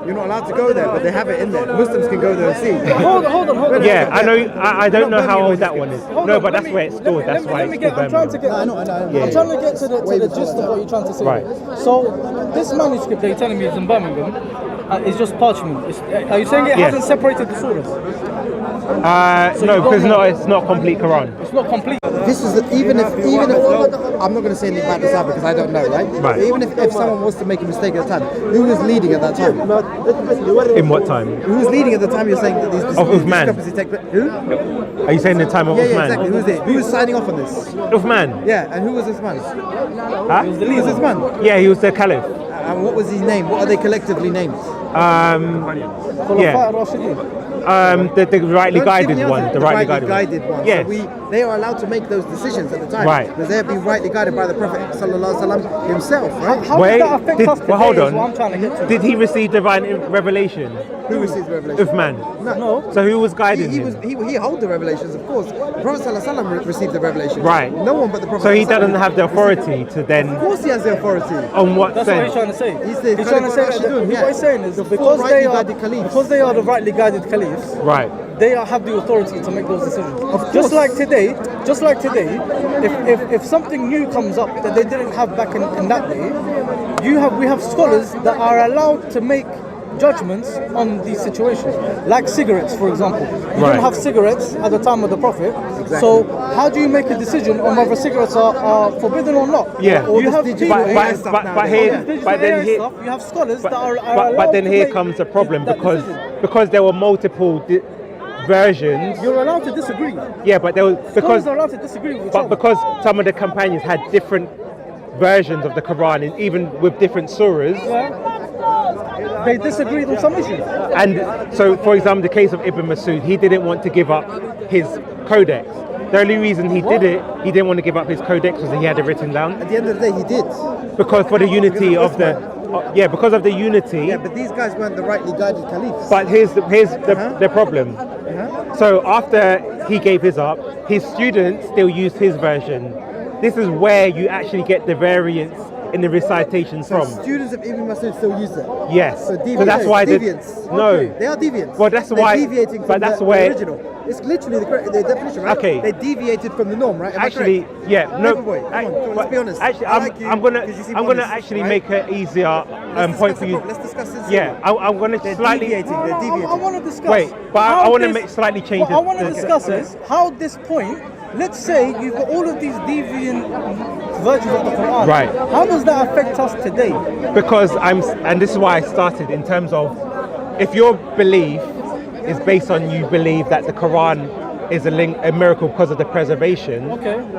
Speaker 6: You're not allowed to go there, but they have it in there. Muslims can go there and see.
Speaker 1: Hold on.
Speaker 2: Yeah, I know. I don't know how old that one is.
Speaker 1: Hold
Speaker 2: No,
Speaker 1: on,
Speaker 2: but
Speaker 1: let
Speaker 2: that's
Speaker 1: me-
Speaker 2: where it's stored. That's why
Speaker 1: let me
Speaker 2: it's
Speaker 1: get.
Speaker 2: called
Speaker 1: I'm trying to
Speaker 2: Birmingham.
Speaker 1: get.
Speaker 6: I know.
Speaker 2: Yeah.
Speaker 1: I'm trying to get to the gist of what you're trying to say.
Speaker 2: Right.
Speaker 1: So this manuscript that you're telling me is in Birmingham is just parchment. Are you saying it
Speaker 2: Yes.
Speaker 1: hasn't separated the surahs?
Speaker 2: No,
Speaker 1: you
Speaker 2: because
Speaker 1: don't know.
Speaker 2: it's not complete Quran.
Speaker 1: It's not complete.
Speaker 6: This is even if I'm not going to say anything about this out because I don't know, right?
Speaker 2: Right.
Speaker 6: But even if someone was to make a mistake at the time, who was leading at that time?
Speaker 2: In what time?
Speaker 6: Who was leading at the time? You're saying that these
Speaker 2: Uthman.
Speaker 6: discrepancies take place. Who?
Speaker 2: Are you saying the time of
Speaker 6: Yeah,
Speaker 2: Uthman?
Speaker 6: exactly. Who was it? Who was signing off on this?
Speaker 2: Uthman?
Speaker 6: Yeah, and who was this man?
Speaker 2: Huh?
Speaker 6: Who was this man?
Speaker 2: Yeah, he was the caliph.
Speaker 6: And what was his name? What are they collectively named?
Speaker 2: Yeah. The rightly
Speaker 6: Don't give
Speaker 2: guided
Speaker 6: me the
Speaker 2: one.
Speaker 6: answer.
Speaker 2: The rightly guided one.
Speaker 6: Yes.
Speaker 2: Yes.
Speaker 6: So they are allowed to make those decisions at the time.
Speaker 2: Right.
Speaker 6: Because they're being rightly guided by the Prophet ﷺ himself, right?
Speaker 1: How does that affect us today?
Speaker 2: hold
Speaker 1: is what I'm
Speaker 2: on.
Speaker 1: trying to get to.
Speaker 2: Did he receive divine revelation?
Speaker 6: Who received the revelation?
Speaker 2: Uthman.
Speaker 6: No.
Speaker 2: So who was guiding
Speaker 6: He
Speaker 2: him?
Speaker 6: was he held the revelations, of course. The Prophet ﷺ received the revelation.
Speaker 2: Right.
Speaker 6: No one but the Prophet.
Speaker 2: So he
Speaker 6: ﷺ
Speaker 2: doesn't have the authority to then.
Speaker 6: Of course, he has the authority.
Speaker 2: On what
Speaker 1: That's what he's
Speaker 2: sense?
Speaker 1: trying to say.
Speaker 6: He's
Speaker 1: trying to say that
Speaker 6: Rashidun, yeah.
Speaker 1: what he's saying is
Speaker 6: The four
Speaker 1: because
Speaker 6: rightly
Speaker 1: they are
Speaker 6: guided caliphs.
Speaker 1: because they are the rightly guided caliphs,
Speaker 2: Right.
Speaker 1: they have the authority to make those decisions. Just like today, if something new comes up that they didn't have back in that day, we have scholars that are allowed to make judgments on these situations, like cigarettes, for example. You
Speaker 2: Right.
Speaker 1: didn't have cigarettes at the time of the Prophet, so how do you make a decision on whether cigarettes are forbidden or not?
Speaker 2: Yeah.
Speaker 1: Or you have
Speaker 6: digital
Speaker 1: people-
Speaker 6: AI stuff
Speaker 2: but
Speaker 6: nowadays.
Speaker 2: here,
Speaker 1: digital
Speaker 2: but then
Speaker 1: AI
Speaker 2: here,
Speaker 1: stuff, you have scholars that are
Speaker 2: but
Speaker 1: allowed
Speaker 2: then
Speaker 1: to
Speaker 2: here
Speaker 1: make
Speaker 2: comes the problem
Speaker 1: that
Speaker 2: because
Speaker 1: decision.
Speaker 2: there were multiple versions.
Speaker 1: You're allowed to disagree.
Speaker 2: Yeah, but there was
Speaker 1: Scholars
Speaker 2: because
Speaker 1: are allowed to disagree with each
Speaker 2: but
Speaker 1: other.
Speaker 2: because some of the companions had different versions of the Quran, and even with different surahs.
Speaker 1: They disagreed on some issues.
Speaker 2: And so, for example, the case of Ibn Masud, he didn't want to give up his codex. The only reason he did it, he didn't want to give up his codex was that he had it written down.
Speaker 6: At the end of the day, he did.
Speaker 2: Because for the unity of the, because of the unity.
Speaker 6: Yeah, but these guys weren't the rightly guided caliphs.
Speaker 2: But here's the problem. So after he gave his up, his students still used his version. This is where you actually get the variance in the recitations
Speaker 6: So
Speaker 2: from.
Speaker 6: students of Ibn Masud still use it.
Speaker 2: Yes.
Speaker 6: So deviants.
Speaker 2: So that's why
Speaker 6: deviants.
Speaker 2: no.
Speaker 6: They are deviants.
Speaker 2: Well, that's
Speaker 6: They're
Speaker 2: why.
Speaker 6: deviating
Speaker 2: But
Speaker 6: from
Speaker 2: that's
Speaker 6: the
Speaker 2: where.
Speaker 6: original. It's literally the definition, right?
Speaker 2: Okay.
Speaker 6: They deviated from the norm, right? Am I
Speaker 2: Actually,
Speaker 6: correct?
Speaker 2: yeah, no.
Speaker 6: Paperboy, come on, let's be honest.
Speaker 2: Actually,
Speaker 6: I like you
Speaker 2: I'm gonna,
Speaker 6: 'cause you seem
Speaker 2: I'm gonna
Speaker 6: honest,
Speaker 2: actually
Speaker 6: right?
Speaker 2: make an easier
Speaker 6: Let's
Speaker 2: point
Speaker 6: discuss
Speaker 2: for
Speaker 6: the
Speaker 2: you.
Speaker 6: problem. Let's discuss this.
Speaker 2: Yeah, I'm gonna
Speaker 6: They're
Speaker 2: slightly.
Speaker 6: deviating. They're deviating.
Speaker 1: I want to discuss.
Speaker 2: Wait, but I
Speaker 1: how
Speaker 2: want to
Speaker 1: this-
Speaker 2: slightly change
Speaker 1: What I want to
Speaker 2: the-
Speaker 1: discuss is how this point. Let's say you've got all of these deviant versions of the Quran.
Speaker 2: Right.
Speaker 1: How does that affect us today?
Speaker 2: Because and this is why I started in terms of if your belief is based on you believe that the Quran is a miracle because of the preservation,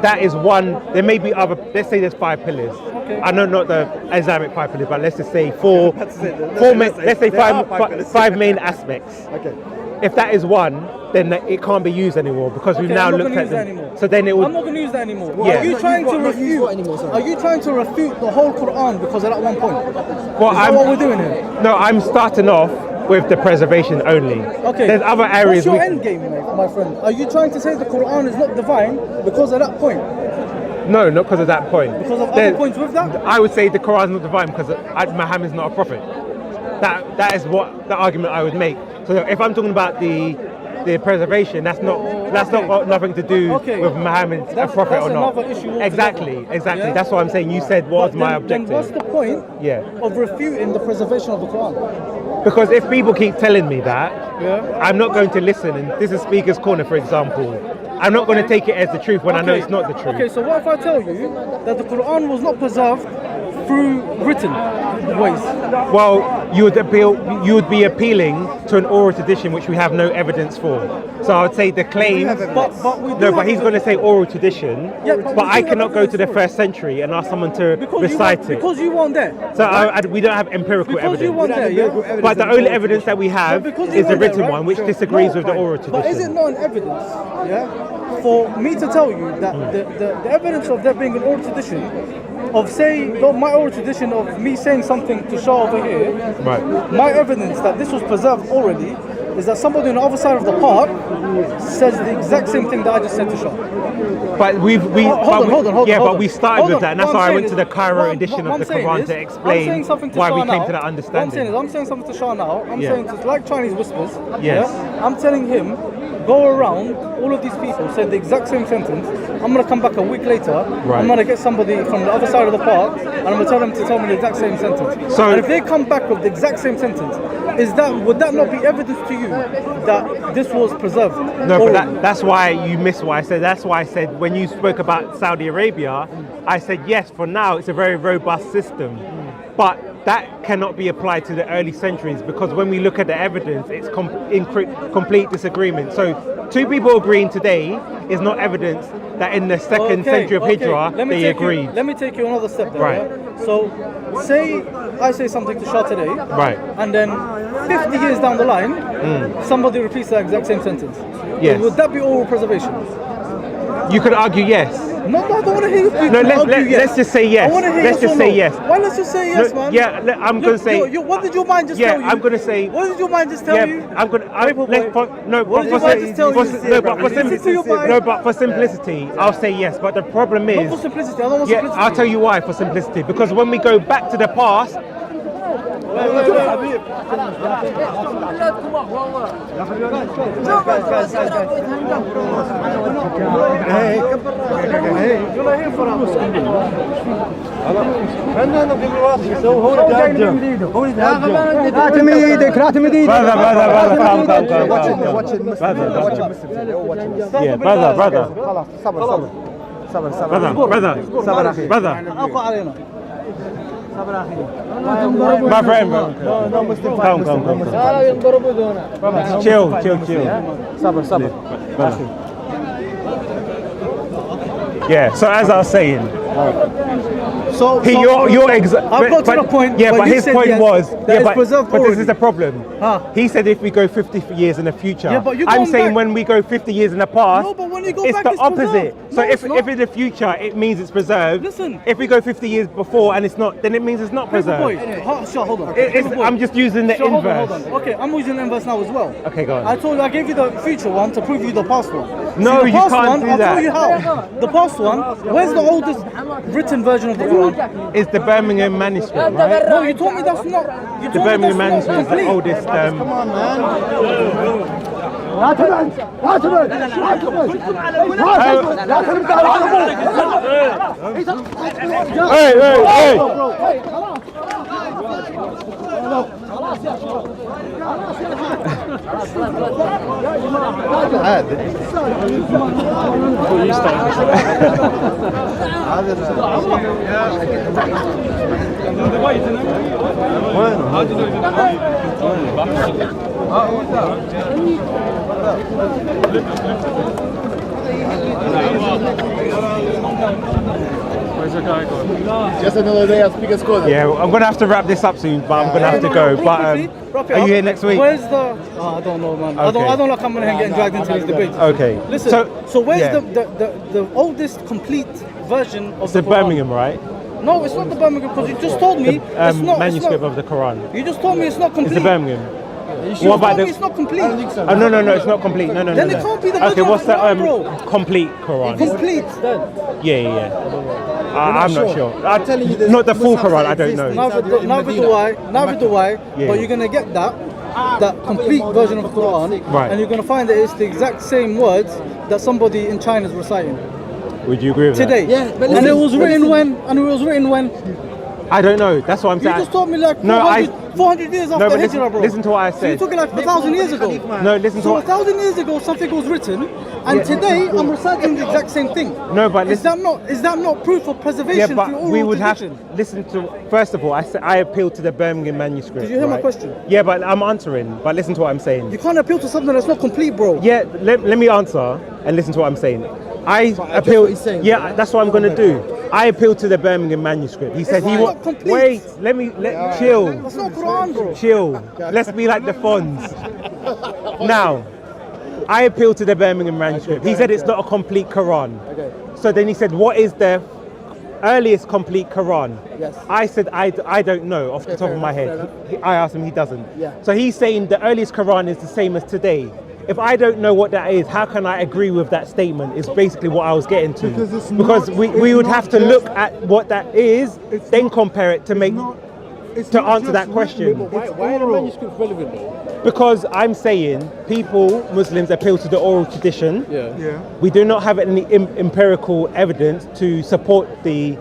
Speaker 2: that is one. There may be other. Let's say there's 5 pillars. I know not the Islamic 5 pillars, but let's just say four main, let's say five main aspects. If that is one, then it can't be used anymore because we've now looked at them. So then it would.
Speaker 1: I'm not going to use that anymore.
Speaker 2: Yeah.
Speaker 1: Are you trying to refute? Are you trying to refute the whole Quran because of that one point?
Speaker 2: Well,
Speaker 1: is that what we're doing here?
Speaker 2: No, I'm starting off with the preservation only.
Speaker 1: Okay.
Speaker 2: There's other areas.
Speaker 1: What's your end game, my friend? Are you trying to say the Quran is not divine because of that point?
Speaker 2: No, not because of that point.
Speaker 1: Because of other points with that?
Speaker 2: I would say the Quran is not divine because Muhammad is not a prophet. That is what the argument I would make. So if I'm talking about the preservation, that's not got nothing to do with Muhammad a prophet or not. Exactly. Yeah? That's what I'm saying. You said what was my objective.
Speaker 1: Then what's the point of refuting the preservation of the Quran?
Speaker 2: Because if people keep telling me that, I'm not going to listen. And this is Speaker's Corner, for example. I'm not going to take it as the truth when I know it's not the truth.
Speaker 1: Okay, so what if I tell you that the Quran was not preserved through written ways?
Speaker 2: Well, you would be appealing to an oral tradition which we have no evidence for. So I would say the claim. But he's going to say oral tradition.
Speaker 1: Yeah,
Speaker 2: but I cannot go to the 1st century and ask someone to recite it.
Speaker 1: Because you weren't there.
Speaker 2: So we don't have empirical evidence.
Speaker 1: You weren't there,
Speaker 2: But the only evidence that we have is the written one, which disagrees with the oral tradition.
Speaker 1: But is it not an evidence? For me to tell you that the evidence of there being an oral tradition, of saying my oral tradition of me saying something to Shah over here, my evidence that this was preserved already is that somebody on the other side of the park says the exact same thing that I just said to Shah.
Speaker 2: But we started with that, and that's why I went to the Cairo edition of the Quran to explain why we came to that understanding.
Speaker 1: I'm saying something to Shah now. I'm saying it's like Chinese whispers.
Speaker 2: Yes.
Speaker 1: I'm telling him, go around all of these people say the exact same sentence. I'm going to come back a week later. I'm going to get somebody from the other side of the park, and I'm going to tell them to tell me the exact same sentence. And if they come back with the exact same sentence, would that not be evidence to you that this was preserved?
Speaker 2: No, but that's why you missed what I said. That's why I said when you spoke about Saudi Arabia, I said yes, for now it's a very robust system. But that cannot be applied to the early centuries because when we look at the evidence, it's in complete disagreement. So 2 people agreeing today is not evidence that in the 2nd century of Hijrah they agreed.
Speaker 1: Let me take you another step there. So say I say something to Shah today, and then 50 years down the line, somebody repeats the exact same sentence.
Speaker 2: Yes.
Speaker 1: Would that be oral preservation?
Speaker 2: You could argue yes.
Speaker 1: No, I don't want to hear you.
Speaker 2: Let's just say yes. Let's just say yes.
Speaker 1: Why let's just say yes, man?
Speaker 2: Yeah, I'm going to say.
Speaker 1: What did your mind just tell you?
Speaker 2: I'm going to say.
Speaker 1: What did your mind just tell you?
Speaker 2: I'm going to. For simplicity, I'll say yes. But the problem is.
Speaker 1: Not for simplicity. I don't want simplicity.
Speaker 2: I'll tell you why. For simplicity, because when we go back to the past. My friend, bro. Come. Chill. Yeah, so as I was saying, I've got to the point. Yeah, but his point was but this is the problem. He said if we go 50 years in the future, I'm saying when we go 50 years in the past, it's the opposite. So if in the future it means it's preserved, if we go 50 years before and it's not, then it means it's not preserved.
Speaker 1: Hold on.
Speaker 2: I'm just using the inverse.
Speaker 1: Hold on. Okay, I'm using the inverse now as well.
Speaker 2: Okay, go on.
Speaker 1: I gave you the future one to prove you the past one.
Speaker 2: No, you can't do that.
Speaker 1: I'll tell you how. The past one, where's the oldest written version of the Quran?
Speaker 2: It's the Birmingham manuscript, right?
Speaker 1: No, you told me that's not.
Speaker 2: The Birmingham manuscript is the oldest. Come on, man. Hey!
Speaker 5: Where's the guy gone?
Speaker 8: Just another day at Speaker's Corner.
Speaker 2: Yeah, I'm gonna have to wrap this up soon, but I'm gonna have to go. But are you here next week?
Speaker 1: Where's the? Oh, I don't know, man. I don't like coming here and getting dragged into these debates.
Speaker 2: Okay.
Speaker 1: Listen. So where's the oldest complete version of
Speaker 2: the
Speaker 1: Quran?
Speaker 2: Birmingham, right?
Speaker 1: No, it's not the Birmingham because you just told me it's not
Speaker 2: manuscript of the Quran.
Speaker 1: You just told me it's not complete.
Speaker 2: It's the Birmingham.
Speaker 1: What about it's not complete.
Speaker 2: Oh no, it's not complete. No.
Speaker 1: Then it can't be the
Speaker 2: Okay,
Speaker 1: version
Speaker 2: what's
Speaker 1: of the Quran, bro.
Speaker 2: the complete Quran?
Speaker 1: Complete.
Speaker 2: Yeah. I'm not sure.
Speaker 6: I'm telling you,
Speaker 2: Not the full Quran. I don't know.
Speaker 1: Neither do I.
Speaker 2: Yeah.
Speaker 1: But you're gonna get that complete version of the Quran,
Speaker 2: Right.
Speaker 1: and you're gonna find that it's the exact same words that somebody in China is reciting
Speaker 2: Would you agree with
Speaker 1: today.
Speaker 2: that?
Speaker 6: Yeah, but
Speaker 1: and it was
Speaker 6: listen,
Speaker 1: written when.
Speaker 2: I don't know. That's what I'm
Speaker 1: You
Speaker 2: saying.
Speaker 1: just told me like 400,
Speaker 2: No,
Speaker 1: 400 years after
Speaker 2: but
Speaker 1: Hijrah, bro.
Speaker 2: listen to what I
Speaker 1: So you're
Speaker 2: said.
Speaker 1: talking like 1,000 years ago.
Speaker 2: No, listen to
Speaker 1: So
Speaker 2: what.
Speaker 1: 1,000 years ago, something was written, and today I'm reciting the exact same thing.
Speaker 2: No, but
Speaker 1: Is that not proof of preservation
Speaker 2: Yeah,
Speaker 1: through
Speaker 2: but
Speaker 1: oral
Speaker 2: we would have
Speaker 1: tradition?
Speaker 2: to listen to. First of all, I appeal to the Birmingham manuscript.
Speaker 1: Did you hear my
Speaker 2: right?
Speaker 1: question?
Speaker 2: Yeah, but I'm answering. But listen to what I'm saying.
Speaker 1: You can't appeal to something that's not complete, bro.
Speaker 2: Yeah, let me answer and listen to what I'm saying. I appeal.
Speaker 6: what he's saying,
Speaker 2: Yeah,
Speaker 6: right?
Speaker 2: that's what I'm gonna do. I appeal to the Birmingham manuscript. He said he
Speaker 1: not
Speaker 2: want.
Speaker 1: complete.
Speaker 2: Wait, chill.
Speaker 1: That's not Quran, bro.
Speaker 2: Chill. Let's be like the Fonz. Now, I appeal to the Birmingham manuscript. He said it's not a complete Quran.
Speaker 6: Okay.
Speaker 2: So then he said, what is the earliest complete Quran?
Speaker 6: Yes.
Speaker 2: I said, I don't know off the top of my head. I asked him, he doesn't.
Speaker 6: Yeah.
Speaker 2: So he's saying the earliest Quran is the same as today. If I don't know what that is, how can I agree with that statement? Is basically what I was getting to. Because we would have to look at what that is, then compare it to make to answer that question.
Speaker 4: Why are the manuscripts relevant though?
Speaker 2: Because I'm saying people, Muslims, appeal to the oral tradition.
Speaker 4: Yeah.
Speaker 2: We do not have any empirical evidence to support the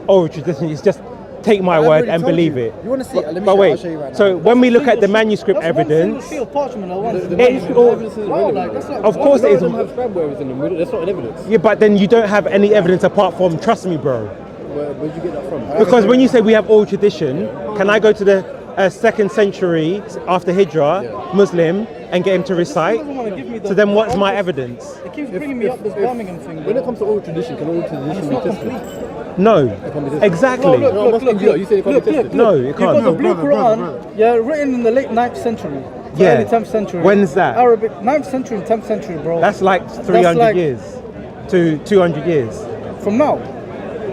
Speaker 2: oral tradition. It's just take my word
Speaker 6: already
Speaker 2: and
Speaker 6: told
Speaker 2: believe
Speaker 6: you.
Speaker 2: it.
Speaker 6: You want to see it? Let me
Speaker 2: But
Speaker 6: show you.
Speaker 2: wait,
Speaker 6: I'll show you right now.
Speaker 2: so when we look at the manuscript
Speaker 1: That's one
Speaker 2: evidence,
Speaker 1: single sheet of parchment. I want.
Speaker 4: The
Speaker 2: It-
Speaker 4: manuscript
Speaker 2: or-
Speaker 4: evidence isn't
Speaker 1: Bro,
Speaker 4: relevant.
Speaker 1: like, that's like
Speaker 2: of course it
Speaker 4: None
Speaker 2: is.
Speaker 4: of them have scribe words in them. That's not an evidence.
Speaker 2: Yeah, but then you don't have any evidence apart from trust me, bro.
Speaker 4: Where'd you get that from?
Speaker 2: Because when you say we have oral tradition, can I go to the 2nd century after Hijrah Muslim and get him to recite?
Speaker 1: doesn't want to give me the-
Speaker 2: So then what's my evidence?
Speaker 1: It keeps bringing me up this Birmingham thing.
Speaker 4: When it comes to oral tradition, can oral tradition be tested?
Speaker 2: No, exactly.
Speaker 1: Look,
Speaker 4: I'm asking you, you said it can't be tested.
Speaker 2: No, it
Speaker 1: You've got the
Speaker 2: can't.
Speaker 1: Blue Quran, yeah, written in the late 9th century.
Speaker 2: Yeah.
Speaker 1: Early 10th century.
Speaker 2: When's that?
Speaker 1: Arabic, 9th century and 10th century, bro.
Speaker 2: That's like 300
Speaker 1: like-
Speaker 2: years to 200 years.
Speaker 1: From now.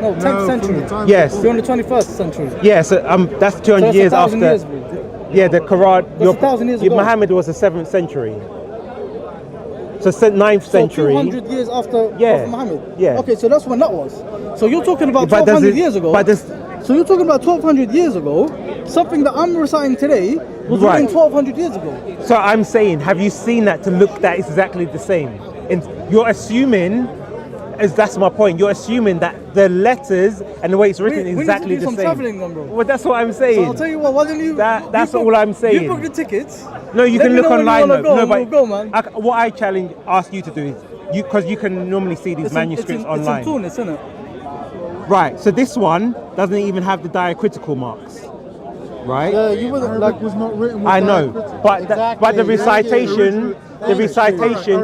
Speaker 1: No, 10th century.
Speaker 2: Yes.
Speaker 1: We're in the 21st century.
Speaker 2: Yeah, so that's 200
Speaker 1: So that's
Speaker 2: years
Speaker 1: 1,000
Speaker 2: after.
Speaker 1: years, bro.
Speaker 2: Yeah, the Quran.
Speaker 1: That's 1,000 years ago.
Speaker 2: Muhammad was the 7th century. So 9th
Speaker 1: So
Speaker 2: century.
Speaker 1: 200 years after
Speaker 2: Yeah.
Speaker 1: Prophet Muhammad.
Speaker 2: Yeah.
Speaker 1: Okay, so that's when that was. So you're talking about
Speaker 2: But does
Speaker 1: 1,200
Speaker 2: it-
Speaker 1: years ago.
Speaker 2: but does-
Speaker 1: So you're talking about 1,200 years ago. Something that I'm reciting today was
Speaker 2: Right.
Speaker 1: written 1,200 years ago.
Speaker 2: So I'm saying, have you seen that to look that it's exactly the same? And you're assuming, as that's my point, you're assuming that the letters and the way it's written
Speaker 1: We
Speaker 2: is
Speaker 1: need
Speaker 2: exactly
Speaker 1: to do
Speaker 2: the
Speaker 1: some
Speaker 2: same.
Speaker 1: traveling then, bro.
Speaker 2: Well, that's what I'm
Speaker 1: So
Speaker 2: saying.
Speaker 1: I'll tell you what, why don't you...
Speaker 2: That's
Speaker 1: you
Speaker 2: all I'm saying.
Speaker 1: You book the tickets.
Speaker 2: No, you
Speaker 1: Let
Speaker 2: can
Speaker 1: me
Speaker 2: look
Speaker 1: know when you
Speaker 2: online.
Speaker 1: wanna
Speaker 2: though.
Speaker 1: go,
Speaker 2: No,
Speaker 1: and
Speaker 2: but
Speaker 1: we'll go, man.
Speaker 2: what I ask you to do is, because you can normally see these manuscripts online.
Speaker 1: It's in Tunis, isn't it?
Speaker 2: Right, so this one doesn't even have the diacritical marks, right?
Speaker 6: Yeah, you wouldn't like was not written. With
Speaker 2: I know, but but the
Speaker 6: Exactly.
Speaker 2: recitation,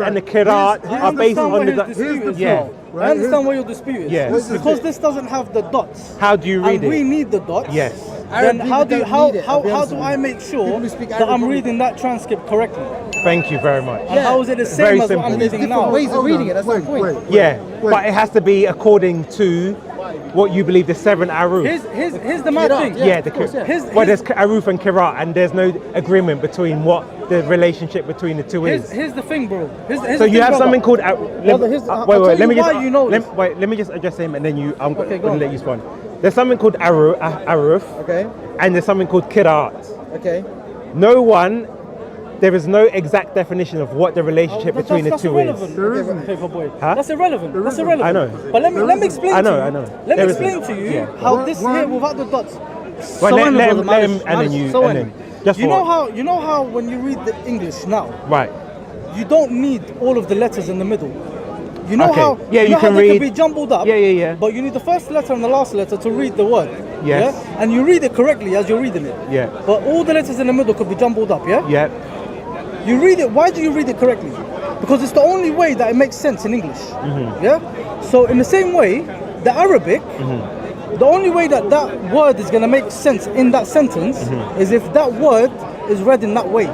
Speaker 2: and the qiraat are based on the. Yeah.
Speaker 1: I understand what your dispute is.
Speaker 2: Yeah.
Speaker 1: Because this doesn't have the dots.
Speaker 2: How do you read
Speaker 1: And we
Speaker 2: it?
Speaker 1: need the dots.
Speaker 2: Yes.
Speaker 1: Then
Speaker 6: Arab
Speaker 1: how
Speaker 6: people
Speaker 1: do
Speaker 6: don't
Speaker 1: how
Speaker 6: need it, I'll
Speaker 1: how,
Speaker 6: be
Speaker 1: how
Speaker 6: honest
Speaker 1: do
Speaker 6: with
Speaker 1: I
Speaker 6: you.
Speaker 1: make sure
Speaker 6: People who speak
Speaker 1: that
Speaker 6: Arab
Speaker 1: I'm
Speaker 6: don't-
Speaker 1: reading that transcript correctly?
Speaker 2: Thank you very much.
Speaker 1: And how is it the same
Speaker 2: Very
Speaker 1: as
Speaker 2: simple.
Speaker 1: what I'm reading
Speaker 6: Different
Speaker 1: now?
Speaker 6: ways of reading it. That's the point.
Speaker 2: Yeah, but it has to be according to what you believe the 7 aruf.
Speaker 1: Here's the mad thing.
Speaker 2: Yeah, the
Speaker 6: course, yeah.
Speaker 2: well, there's aruf and qiraat, and there's no agreement between what the relationship between the two is.
Speaker 1: Here's the thing, bro. Here's
Speaker 2: So
Speaker 1: the
Speaker 2: you
Speaker 1: thing,
Speaker 2: have
Speaker 1: brother.
Speaker 2: something called.
Speaker 1: Brother, here's- I'll
Speaker 2: wait,
Speaker 1: tell
Speaker 2: let
Speaker 1: you
Speaker 2: me just.
Speaker 1: why you know this.
Speaker 2: Let me just address him, and then I'm
Speaker 1: Okay, go
Speaker 2: going
Speaker 1: on.
Speaker 2: to let you respond. There's something called aruf,
Speaker 6: Okay.
Speaker 2: and there's something called qiraat.
Speaker 6: Okay.
Speaker 2: There is no exact definition of what the relationship between the
Speaker 1: That's
Speaker 2: two
Speaker 1: irrelevant.
Speaker 2: is.
Speaker 1: Paperboy.
Speaker 2: Huh?
Speaker 1: That's irrelevant. That's irrelevant.
Speaker 2: I know.
Speaker 1: But let me explain
Speaker 2: I know,
Speaker 1: to you.
Speaker 2: I know.
Speaker 1: Let me
Speaker 2: There
Speaker 1: explain
Speaker 2: isn't.
Speaker 1: to you
Speaker 2: Yeah.
Speaker 1: how this here without the dots.
Speaker 2: Well, let him,
Speaker 1: brother,
Speaker 2: and then you,
Speaker 1: so
Speaker 2: and then just
Speaker 1: you
Speaker 2: for-
Speaker 1: know how when you read the English now,
Speaker 2: right.
Speaker 1: you don't need all of the letters in the middle. You know
Speaker 2: Okay.
Speaker 1: how?
Speaker 2: Yeah, you
Speaker 1: know
Speaker 2: can
Speaker 1: how they
Speaker 2: read-
Speaker 1: can be jumbled up.
Speaker 2: Yeah.
Speaker 1: But you need the first letter and the last letter to read the word.
Speaker 2: Yes.
Speaker 1: Yeah? And you read it correctly as you're reading it.
Speaker 2: Yeah.
Speaker 1: But all the letters in the middle could be jumbled up. Yeah.
Speaker 2: Yeah.
Speaker 1: You read it. Why do you read it correctly? Because it's the only way that it makes sense in English. Yeah. So in the same way, the Arabic, the only way that that word is going to make sense in that sentence is if that word is read in that way.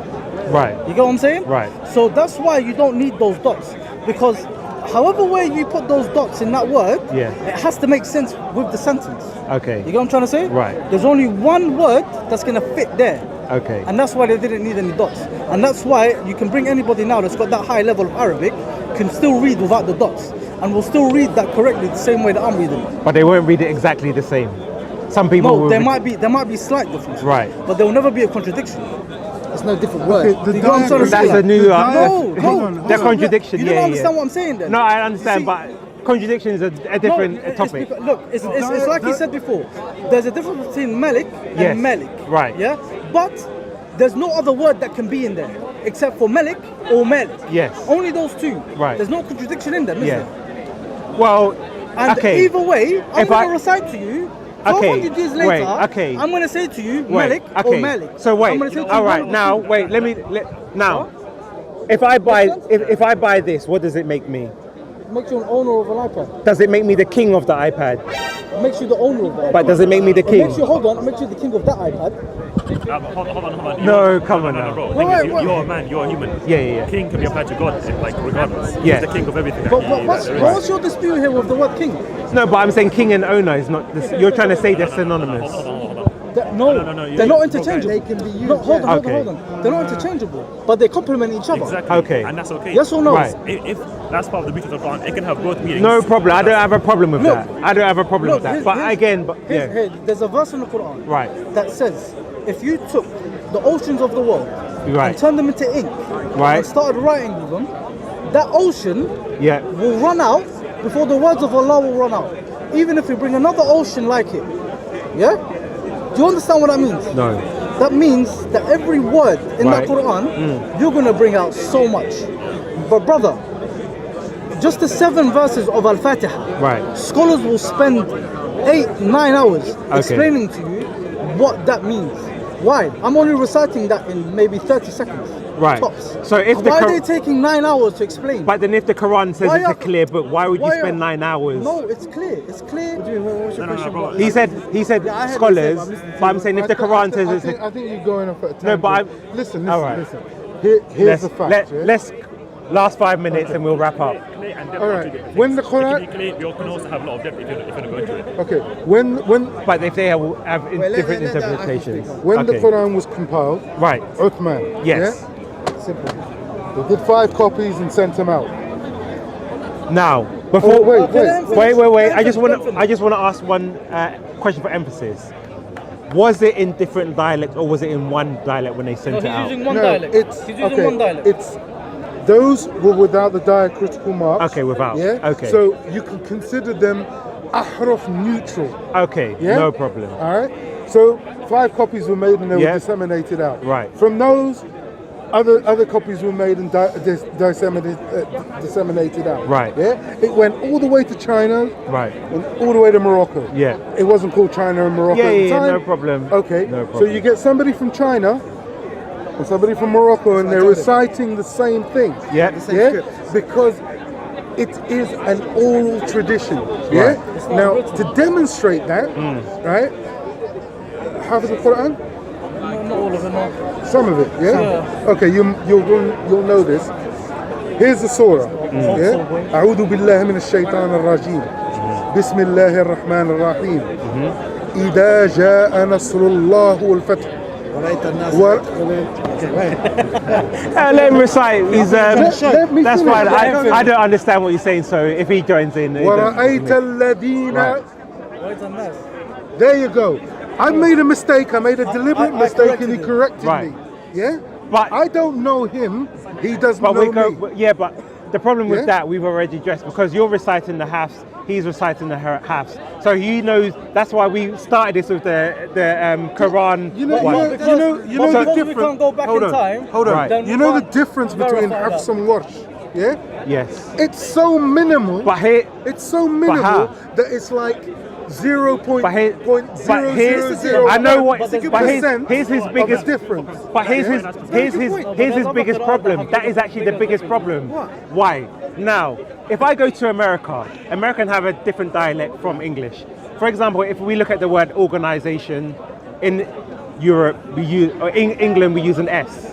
Speaker 2: Right.
Speaker 1: You get what I'm saying?
Speaker 2: Right.
Speaker 1: So that's why you don't need those dots, because however way you put those dots in that word,
Speaker 2: Yeah.
Speaker 1: it has to make sense with the sentence.
Speaker 2: Okay.
Speaker 1: You get what I'm trying to say?
Speaker 2: Right.
Speaker 1: There's only one word that's going to fit there.
Speaker 2: Okay.
Speaker 1: And that's why they didn't need any dots. And that's why you can bring anybody now that's got that high level of Arabic, can still read without the dots, and will still read that correctly the same way that I'm reading it.
Speaker 2: But they won't read it exactly the same. Some people
Speaker 1: No,
Speaker 2: will
Speaker 1: there
Speaker 2: read-
Speaker 1: might be slight differences.
Speaker 2: Right.
Speaker 1: But there will never be a contradiction.
Speaker 6: It's no different word.
Speaker 1: You get what I'm trying to say?
Speaker 2: That's a new.
Speaker 1: No,
Speaker 2: the contradiction.
Speaker 1: You
Speaker 2: yeah,
Speaker 1: don't understand
Speaker 2: yeah.
Speaker 1: what I'm saying then.
Speaker 2: No, I understand,
Speaker 1: You see-
Speaker 2: but contradiction is a different
Speaker 1: No, it's
Speaker 2: topic.
Speaker 1: because- look, it's like he said before. There's a difference between Malik and
Speaker 2: Yes,
Speaker 1: Malik.
Speaker 2: right.
Speaker 1: Yeah. But there's no other word that can be in there except for Malik or Malik.
Speaker 2: Yes.
Speaker 1: Only those two.
Speaker 2: Right.
Speaker 1: There's no contradiction in them, is
Speaker 2: Yeah.
Speaker 1: there?
Speaker 2: Well,
Speaker 1: And
Speaker 2: okay.
Speaker 1: either way, I'm
Speaker 2: If
Speaker 1: going
Speaker 2: I-
Speaker 1: to recite to you.
Speaker 2: Okay,
Speaker 1: 400 years later,
Speaker 2: wait, okay.
Speaker 1: I'm going to say to you
Speaker 2: Wait,
Speaker 1: Malik
Speaker 2: okay.
Speaker 1: or Malik.
Speaker 2: So
Speaker 1: I'm
Speaker 2: wait.
Speaker 1: gonna say to you
Speaker 2: All
Speaker 1: one
Speaker 2: right.
Speaker 1: of the
Speaker 2: Now
Speaker 1: two.
Speaker 2: wait. Now, if I buy if I buy this, what does it make me?
Speaker 1: It makes you an owner of an iPad.
Speaker 2: Does it make me the king of the iPad?
Speaker 1: It makes you the owner of the iPad.
Speaker 2: But does it make me the
Speaker 1: It
Speaker 2: king?
Speaker 1: makes you, hold on, it makes you the king of that iPad.
Speaker 9: Hold on.
Speaker 2: No, come on now.
Speaker 9: Bro.
Speaker 1: Wait, wait, wait.
Speaker 9: You're a man, you're a human.
Speaker 2: Yeah.
Speaker 9: King can be applied to God, like regardless.
Speaker 2: Yeah.
Speaker 9: He's the king of everything. that
Speaker 1: But
Speaker 9: he-
Speaker 1: what's your dispute here with the word king?
Speaker 2: No, but I'm saying king and owner is not. This, you're trying to say they're synonymous.
Speaker 9: Hold on.
Speaker 1: No,
Speaker 9: No,
Speaker 1: they're not
Speaker 9: you-
Speaker 1: interchangeable.
Speaker 6: They can be used,
Speaker 1: No, hold on,
Speaker 2: yeah.
Speaker 1: hold on. They're not interchangeable, but they complement each other.
Speaker 9: Exactly.
Speaker 2: Okay.
Speaker 9: And that's okay.
Speaker 1: Yes or no?
Speaker 2: Right.
Speaker 9: If that's part of the beauty of the Quran, it can have both meanings.
Speaker 2: No problem. I don't have a problem with
Speaker 1: Look,
Speaker 2: that. I don't have a problem with that.
Speaker 1: here's-
Speaker 2: But
Speaker 1: here's-
Speaker 2: again, but
Speaker 1: here's-
Speaker 2: yeah.
Speaker 1: here, there's a verse in the Quran
Speaker 2: Right.
Speaker 1: that says if you took the oceans of the world
Speaker 2: Right.
Speaker 1: and turned them into ink
Speaker 2: Right.
Speaker 1: and started writing with them, that ocean
Speaker 2: Yeah.
Speaker 1: will run out before the words of Allah will run out. Even if you bring another ocean like it. Yeah? Do you understand what that means?
Speaker 2: No.
Speaker 1: That means that every word in
Speaker 2: Right.
Speaker 1: that Quran, you're going to bring out so much. But brother, just the 7 verses of Al-Fatiha,
Speaker 2: Right.
Speaker 1: scholars will spend 8-9 hours explaining to you what that means. Why? I'm only reciting that in maybe 30 seconds.
Speaker 2: Right.
Speaker 1: Tops.
Speaker 2: So if the
Speaker 1: why
Speaker 2: Qur-
Speaker 1: are they taking 9 hours to explain?
Speaker 2: But then if the Quran says
Speaker 1: Why
Speaker 2: it's a
Speaker 1: are-
Speaker 2: clear book, why would you
Speaker 1: why
Speaker 2: spend
Speaker 1: are-
Speaker 2: 9 hours?
Speaker 1: No, it's clear. It's clear.
Speaker 9: bro.
Speaker 2: He said
Speaker 6: Yeah, I heard
Speaker 2: scholars,
Speaker 6: what you said, but I'm listening to
Speaker 2: but I'm
Speaker 6: you.
Speaker 2: saying if the Quran says it's
Speaker 10: I think you're going off at a tangent.
Speaker 2: No, but I'm-
Speaker 10: listen.
Speaker 2: All right.
Speaker 10: Listen. Here's the fact. yeah?
Speaker 2: let's last 5 minutes and we'll wrap up.
Speaker 9: Clear and depth
Speaker 10: All
Speaker 9: are
Speaker 10: right.
Speaker 9: two different
Speaker 10: When the
Speaker 9: things. It
Speaker 10: Quran-
Speaker 9: can be clear, you can also have a lot of depth if you're going to go into it.
Speaker 10: Okay. When
Speaker 2: But if they have different
Speaker 6: let that
Speaker 2: interpretations.
Speaker 10: when the
Speaker 2: Okay.
Speaker 10: Quran was compiled,
Speaker 2: Right.
Speaker 10: Uthman.
Speaker 2: Yes.
Speaker 10: Yeah? Simple. They did 5 copies and sent them out.
Speaker 2: Now, before
Speaker 10: Oh, wait.
Speaker 2: I just want to ask one question for emphasis. Was it in different dialects or was it in one dialect when they sent
Speaker 1: No,
Speaker 2: it
Speaker 1: he's
Speaker 2: out?
Speaker 1: using one
Speaker 10: No,
Speaker 1: dialect.
Speaker 10: it's
Speaker 1: He's using
Speaker 10: okay.
Speaker 1: one dialect.
Speaker 10: It's those were without the diacritical marks.
Speaker 2: Okay, without.
Speaker 10: Yeah.
Speaker 2: Okay.
Speaker 10: So you can consider them ahraf neutral.
Speaker 2: Okay,
Speaker 10: Yeah.
Speaker 2: no problem.
Speaker 10: All right. So 5 copies were made and they
Speaker 2: Yeah.
Speaker 10: were disseminated out.
Speaker 2: Right.
Speaker 10: From those, other copies were made and disseminated out.
Speaker 2: Right.
Speaker 10: Yeah. It went all the way to China
Speaker 2: Right.
Speaker 10: and all the way to Morocco.
Speaker 2: Yeah.
Speaker 10: It wasn't called China and Morocco
Speaker 2: Yeah,
Speaker 10: at the
Speaker 2: yeah,
Speaker 10: time.
Speaker 2: no problem.
Speaker 10: Okay.
Speaker 2: No
Speaker 10: So
Speaker 2: problem.
Speaker 10: you get somebody from China and somebody from Morocco and they're reciting the same thing.
Speaker 2: Yeah.
Speaker 10: Yeah. Because it is an oral tradition. Yeah. Now to demonstrate that, right? Hafiz al-Quran.
Speaker 1: Not all of it, no.
Speaker 10: Some of it, yeah? Okay, you'll know this. Here's the surah. Yeah? أعوذ بالله من الشيطان الرجيم. بسم الله الرحمن الرحيم. إذا جاء نصر الله والفتح.
Speaker 2: Let him recite. He's,
Speaker 10: Let me
Speaker 2: that's
Speaker 10: finish.
Speaker 2: fine.
Speaker 10: Let me
Speaker 2: I don't understand what you're saying, so if he joins in.
Speaker 10: ورأيت الذين.
Speaker 2: Right.
Speaker 10: There you go. I made a mistake. I made a deliberate
Speaker 1: I
Speaker 10: mistake and he
Speaker 1: corrected
Speaker 10: corrected
Speaker 2: Right.
Speaker 10: me. Yeah?
Speaker 2: But-
Speaker 10: I don't know him. He doesn't
Speaker 2: But
Speaker 10: know
Speaker 2: we go,
Speaker 10: me.
Speaker 2: yeah, but the problem with
Speaker 10: Yeah?
Speaker 2: that we've already addressed because you're reciting the halves, he's reciting the halves. So he knows. That's why we started this with the Quran.
Speaker 10: You know,
Speaker 2: one.
Speaker 10: you know the
Speaker 1: Because we
Speaker 10: difference.
Speaker 1: can't go back
Speaker 10: Hold
Speaker 1: in
Speaker 10: on,
Speaker 1: time.
Speaker 10: hold on.
Speaker 2: Right.
Speaker 1: then
Speaker 10: You
Speaker 1: we
Speaker 10: know the
Speaker 1: can't
Speaker 10: difference between
Speaker 1: verify
Speaker 10: Hafs
Speaker 1: that.
Speaker 10: and Warsh. Yeah?
Speaker 2: Yes.
Speaker 10: It's so minimal.
Speaker 2: But here,
Speaker 10: It's so minimal that it's like 0.0000.
Speaker 2: I know what.
Speaker 10: But
Speaker 2: But here's his biggest
Speaker 10: difference.
Speaker 2: But here's his biggest problem. That is actually the biggest problem.
Speaker 6: What?
Speaker 2: Why? Now, if I go to America, American have a different dialect from English. For example, if we look at the word organization, in Europe we use, or in England we use an S.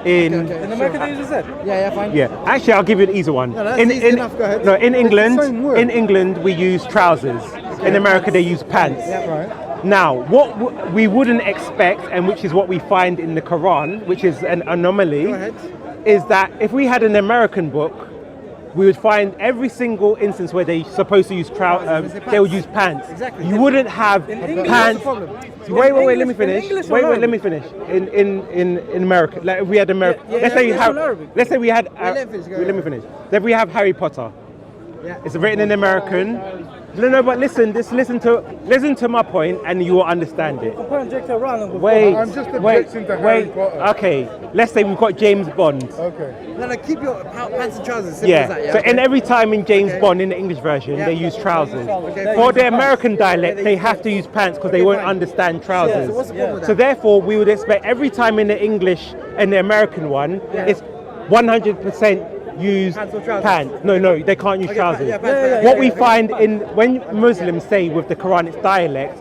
Speaker 2: In
Speaker 1: America they use a Z.
Speaker 6: Yeah, fine.
Speaker 2: Yeah, actually, I'll give you an easy one.
Speaker 6: No, that's easy enough, go ahead.
Speaker 2: No, in England,
Speaker 10: the same word.
Speaker 2: we use trousers. In America, they use pants.
Speaker 6: Yeah, right.
Speaker 2: Now, what we wouldn't expect, and which is what we find in the Quran, which is an anomaly,
Speaker 6: Go ahead.
Speaker 2: is that if we had an American book, we would find every single instance where they're supposed to use trousers, they would use pants.
Speaker 6: Exactly.
Speaker 2: You wouldn't have
Speaker 1: English,
Speaker 2: pants.
Speaker 6: what's the problem?
Speaker 2: Wait, let me
Speaker 1: In
Speaker 2: finish.
Speaker 1: English or
Speaker 2: Wait,
Speaker 1: Arabic?
Speaker 2: let me finish. In America, like if we had America, let's say you
Speaker 1: English
Speaker 2: have,
Speaker 1: or Arabic?
Speaker 2: let's say we had,
Speaker 6: let me finish, go
Speaker 2: let me
Speaker 6: ahead.
Speaker 2: finish. Then we have Harry Potter.
Speaker 6: Yeah.
Speaker 2: It's written in American. No, but listen, just listen to my point, and you will understand it.
Speaker 1: Comparing J.K. Rowling with
Speaker 2: Wait,
Speaker 10: I'm just objecting to Harry Potter.
Speaker 2: Okay, let's say we've got James Bond.
Speaker 10: Okay.
Speaker 6: No, keep your pants and trousers. Simple
Speaker 2: Yeah.
Speaker 6: as that,
Speaker 2: So,
Speaker 6: okay?
Speaker 2: and every time in James
Speaker 6: Okay.
Speaker 2: Bond in the English version,
Speaker 6: Yeah.
Speaker 2: they use trousers.
Speaker 6: Okay.
Speaker 2: For the American dialect, they have to use pants because they won't
Speaker 6: fine.
Speaker 2: understand trousers.
Speaker 6: So what's the problem with
Speaker 2: So
Speaker 6: that?
Speaker 2: therefore, we would expect every time in the English and the American one, it's 100% use
Speaker 6: Pants or trousers?
Speaker 2: pants. No, they can't use trousers.
Speaker 6: yeah, pants,
Speaker 2: What we find when Muslims say with the Quran it's dialect,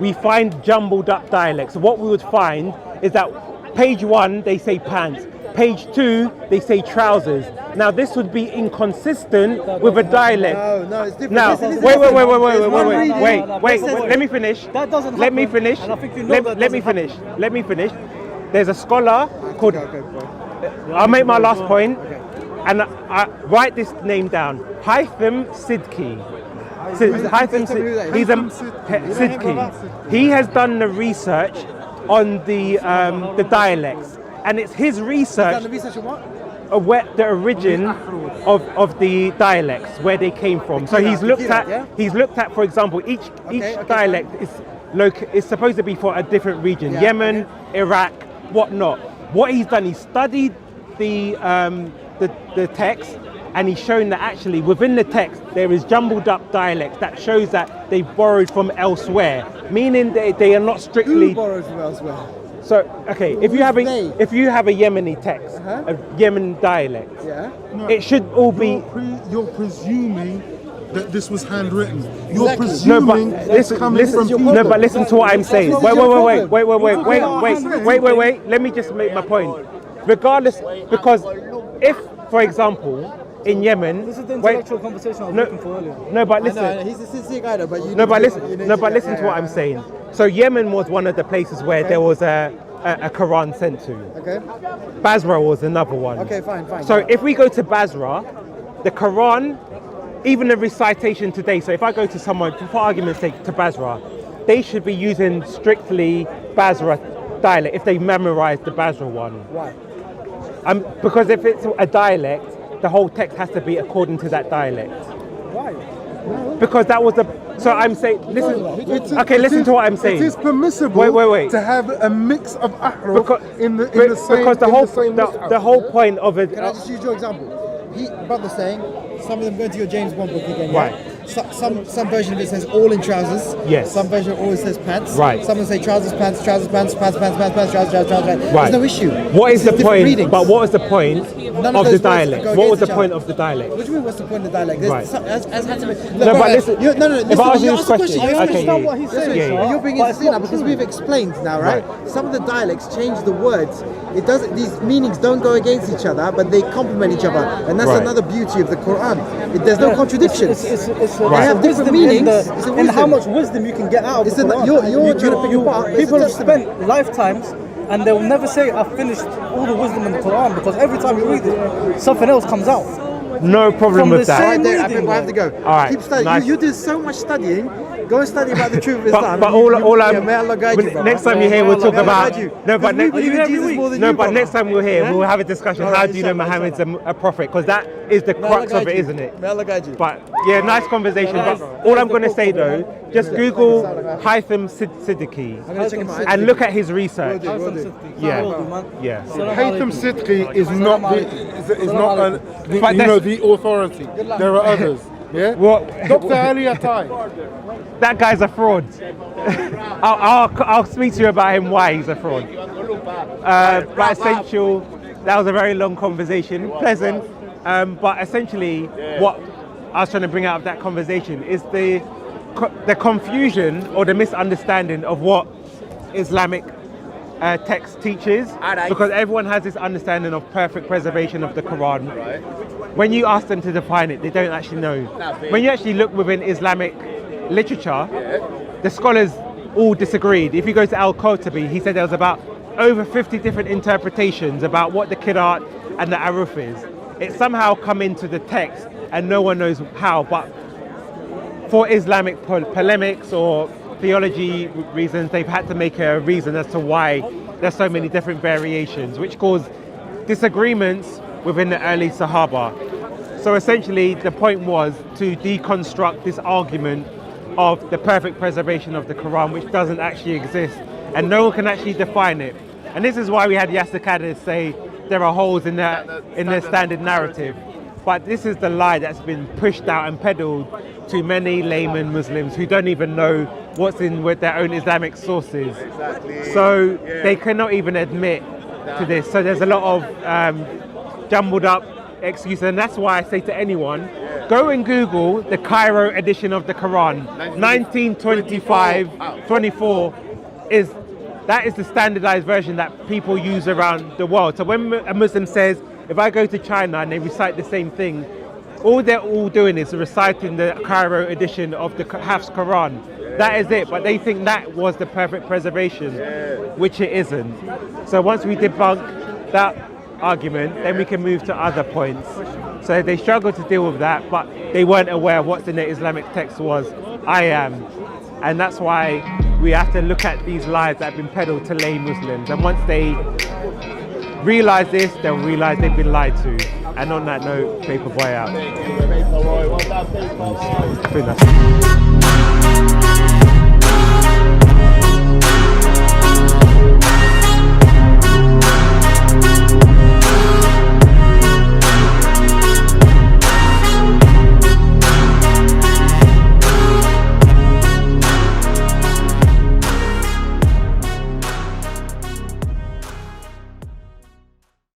Speaker 2: we find jumbled up dialects. So what we would find is that page 1 they say pants, page 2 they say trousers. Now this would be inconsistent with a dialect.
Speaker 6: No, it's different.
Speaker 2: Now,
Speaker 6: Listen,
Speaker 2: wait,
Speaker 6: There's one reading.
Speaker 2: wait, let me finish.
Speaker 1: That doesn't
Speaker 2: Let me
Speaker 1: happen,
Speaker 2: finish.
Speaker 1: and I think you know that
Speaker 2: Let me
Speaker 1: doesn't
Speaker 2: finish. Let me finish. There's a scholar called,
Speaker 6: Okay, bro.
Speaker 2: I'll make my last point, and I write this name down. Haitham Sidki. Haitham
Speaker 6: Tell me who that is.
Speaker 2: Sidki. He's a Sidki. He has done the research on the dialects, and it's his
Speaker 6: Done
Speaker 2: research
Speaker 6: the research on what?
Speaker 2: of where the origin of the dialects, where they came from. So he's looked
Speaker 6: Kirat,
Speaker 2: at
Speaker 6: yeah?
Speaker 2: for example, each
Speaker 6: Okay,
Speaker 2: dialect is supposed to be for a different region,
Speaker 6: Yeah,
Speaker 2: Yemen, Iraq, whatnot. What he's done, he studied the text, and he's shown that actually within the text there is jumbled up dialects that shows that they borrowed from elsewhere, meaning they are not strictly.
Speaker 6: Who borrows from elsewhere?
Speaker 2: So okay, if you have a
Speaker 6: they?
Speaker 2: Yemeni text, a Yemen dialect,
Speaker 6: Yeah.
Speaker 2: it should all be.
Speaker 10: You're presuming that this was handwritten. You're
Speaker 6: Exactly.
Speaker 2: No, but
Speaker 10: presuming it's
Speaker 2: listen,
Speaker 10: coming from people.
Speaker 2: no, but listen to what I'm saying.
Speaker 6: This is
Speaker 2: Wait.
Speaker 6: your problem.
Speaker 2: Let me just make my point. Regardless, because if, for example, in Yemen,
Speaker 1: This is the intellectual conversation I was looking for earlier.
Speaker 2: no, but
Speaker 6: I
Speaker 2: listen.
Speaker 6: know, he's a sincere guy though, but you
Speaker 2: No, but
Speaker 6: need to-
Speaker 2: listen.
Speaker 6: you need
Speaker 2: No,
Speaker 6: to-
Speaker 2: but listen to what I'm saying. So Yemen was one of the places where there was a Quran sent to.
Speaker 6: Okay.
Speaker 2: Basra was another one.
Speaker 6: Okay, fine.
Speaker 2: So if we go to Basra, the Quran, even the recitation today. So if I go to someone, for argument's sake, to Basra, they should be using strictly Basra dialect if they memorize the Basra one.
Speaker 6: Why?
Speaker 2: Because if it's a dialect, the whole text has to be according to that dialect.
Speaker 6: Why?
Speaker 2: Because that was the. So I'm saying, listen. Okay, listen to what I'm saying.
Speaker 10: It is permissible
Speaker 2: Wait.
Speaker 10: to have a mix of ahruf in the same.
Speaker 2: Because the whole point of it.
Speaker 6: Can I just use your example? Brother's saying, some of them go to your James Bond book again.
Speaker 2: Right.
Speaker 6: Yeah? Some version of it says all in trousers.
Speaker 2: Yes.
Speaker 6: Some version always says pants.
Speaker 2: Right.
Speaker 6: Some of them say trousers, pants, trousers, pants, trousers, trousers.
Speaker 2: Right.
Speaker 6: There's no issue.
Speaker 2: What is the
Speaker 6: Different
Speaker 2: point?
Speaker 6: readings.
Speaker 2: But what was the point
Speaker 6: None
Speaker 2: of
Speaker 6: those
Speaker 2: the
Speaker 6: words
Speaker 2: dialect?
Speaker 6: go
Speaker 2: What was
Speaker 6: against
Speaker 2: the
Speaker 6: each
Speaker 2: point
Speaker 6: other.
Speaker 2: of the dialect?
Speaker 6: What do you mean? What's the point of the dialect? There's
Speaker 2: Right.
Speaker 6: as had to be.
Speaker 2: No, but listen.
Speaker 6: No, listen.
Speaker 2: If I ask you
Speaker 6: ask
Speaker 2: this
Speaker 6: a
Speaker 2: question,
Speaker 1: I
Speaker 2: okay,
Speaker 1: understand
Speaker 2: yeah,
Speaker 1: what he's saying,
Speaker 2: yeah,
Speaker 1: sir,
Speaker 2: yeah.
Speaker 6: You're being
Speaker 1: but it's
Speaker 6: insane now
Speaker 1: not
Speaker 6: because
Speaker 1: true.
Speaker 6: we've explained now, right?
Speaker 2: Right.
Speaker 6: Some of the dialects change the words. It doesn't. These meanings don't go against each other, but they complement each other, and that's
Speaker 2: Right.
Speaker 6: another beauty of the Quran. There's no contradictions.
Speaker 1: It's
Speaker 6: They have different meanings. It's a
Speaker 1: and how
Speaker 6: wisdom.
Speaker 1: much wisdom you can get out of
Speaker 6: It's
Speaker 1: the
Speaker 6: a-
Speaker 1: Quran.
Speaker 6: you're trying to pick it apart, but it's a
Speaker 1: People have
Speaker 6: testament.
Speaker 1: spent lifetimes and they'll never say I've finished all the wisdom in the Quran because every time you read it, something else comes out.
Speaker 2: No problem
Speaker 1: From
Speaker 2: with
Speaker 1: the
Speaker 2: that.
Speaker 1: same
Speaker 6: Right there, I
Speaker 1: reading,
Speaker 6: think I have to go.
Speaker 2: All right,
Speaker 6: Keep studying.
Speaker 2: nice.
Speaker 6: You do so much studying. Go and study about the truth of Islam.
Speaker 2: But
Speaker 6: may Allah guide you, brother.
Speaker 2: next time you're here, we'll talk
Speaker 6: May Allah
Speaker 2: about.
Speaker 6: guide you.
Speaker 2: No, but
Speaker 6: We
Speaker 2: next.
Speaker 6: believe in Jesus more than
Speaker 2: No,
Speaker 6: you,
Speaker 2: but
Speaker 6: brother.
Speaker 2: next time we're here,
Speaker 6: Yeah?
Speaker 2: we'll have a discussion.
Speaker 6: All
Speaker 2: How
Speaker 6: right,
Speaker 2: do you know
Speaker 6: inshallah,
Speaker 2: Muhammad's a prophet? Because that is the
Speaker 6: May Allah
Speaker 2: crux of
Speaker 6: guide
Speaker 2: it,
Speaker 6: you.
Speaker 2: isn't it?
Speaker 6: May Allah guide you.
Speaker 2: But yeah, nice conversation. But all I'm going to say though, just Google Haytham Siddiqui
Speaker 6: I'm going to check him out.
Speaker 2: and look at his research.
Speaker 6: Will do.
Speaker 2: Yeah, yeah.
Speaker 10: Haytham Siddiqui is not
Speaker 2: But
Speaker 10: the authority. There are others. Yeah.
Speaker 2: What?
Speaker 10: Dr. Ali Attai.
Speaker 2: That guy's a fraud. I'll speak to you about him why he's a fraud. But essential, that was a very long conversation, pleasant. But essentially, what I was trying to bring out of that conversation is the confusion or the misunderstanding of what Islamic text teaches, because everyone has this understanding of perfect preservation of the Quran. When you ask them to define it, they don't actually know. When you actually look within Islamic literature, the scholars all disagreed. If you go to Al-Qurtubi, he said there was about over 50 different interpretations about what the Qira'at and the Aruf is. It somehow come into the text and no one knows how, but for Islamic polemics or theology reasons, they've had to make a reason as to why there's so many different variations, which cause disagreements within the early Sahaba. So essentially, the point was to deconstruct this argument of the perfect preservation of the Quran, which doesn't actually exist, and no one can actually define it. And this is why we had Yasser Qadr say there are holes in the standard narrative. But this is the lie that's been pushed out and peddled to many layman Muslims who don't even know what's in with their own Islamic sources. So they cannot even admit to this. So there's a lot of jumbled up excuses, and that's why I say to anyone, go and Google the Cairo edition of the Quran, 1925-24 that is the standardized version that people use around the world. So when a Muslim says, if I go to China and they recite the same thing, all they're all doing is reciting the Cairo edition of the Hafs Quran. That is it, but they think that was the perfect preservation, which it isn't. So once we debunk that argument, then we can move to other points. So they struggle to deal with that, but they weren't aware of what's in the Islamic text was. I am. And that's why we have to look at these lies that have been peddled to lay Muslims. And once they realize this, they'll realize they've been lied to. And on that note, Paperboy out.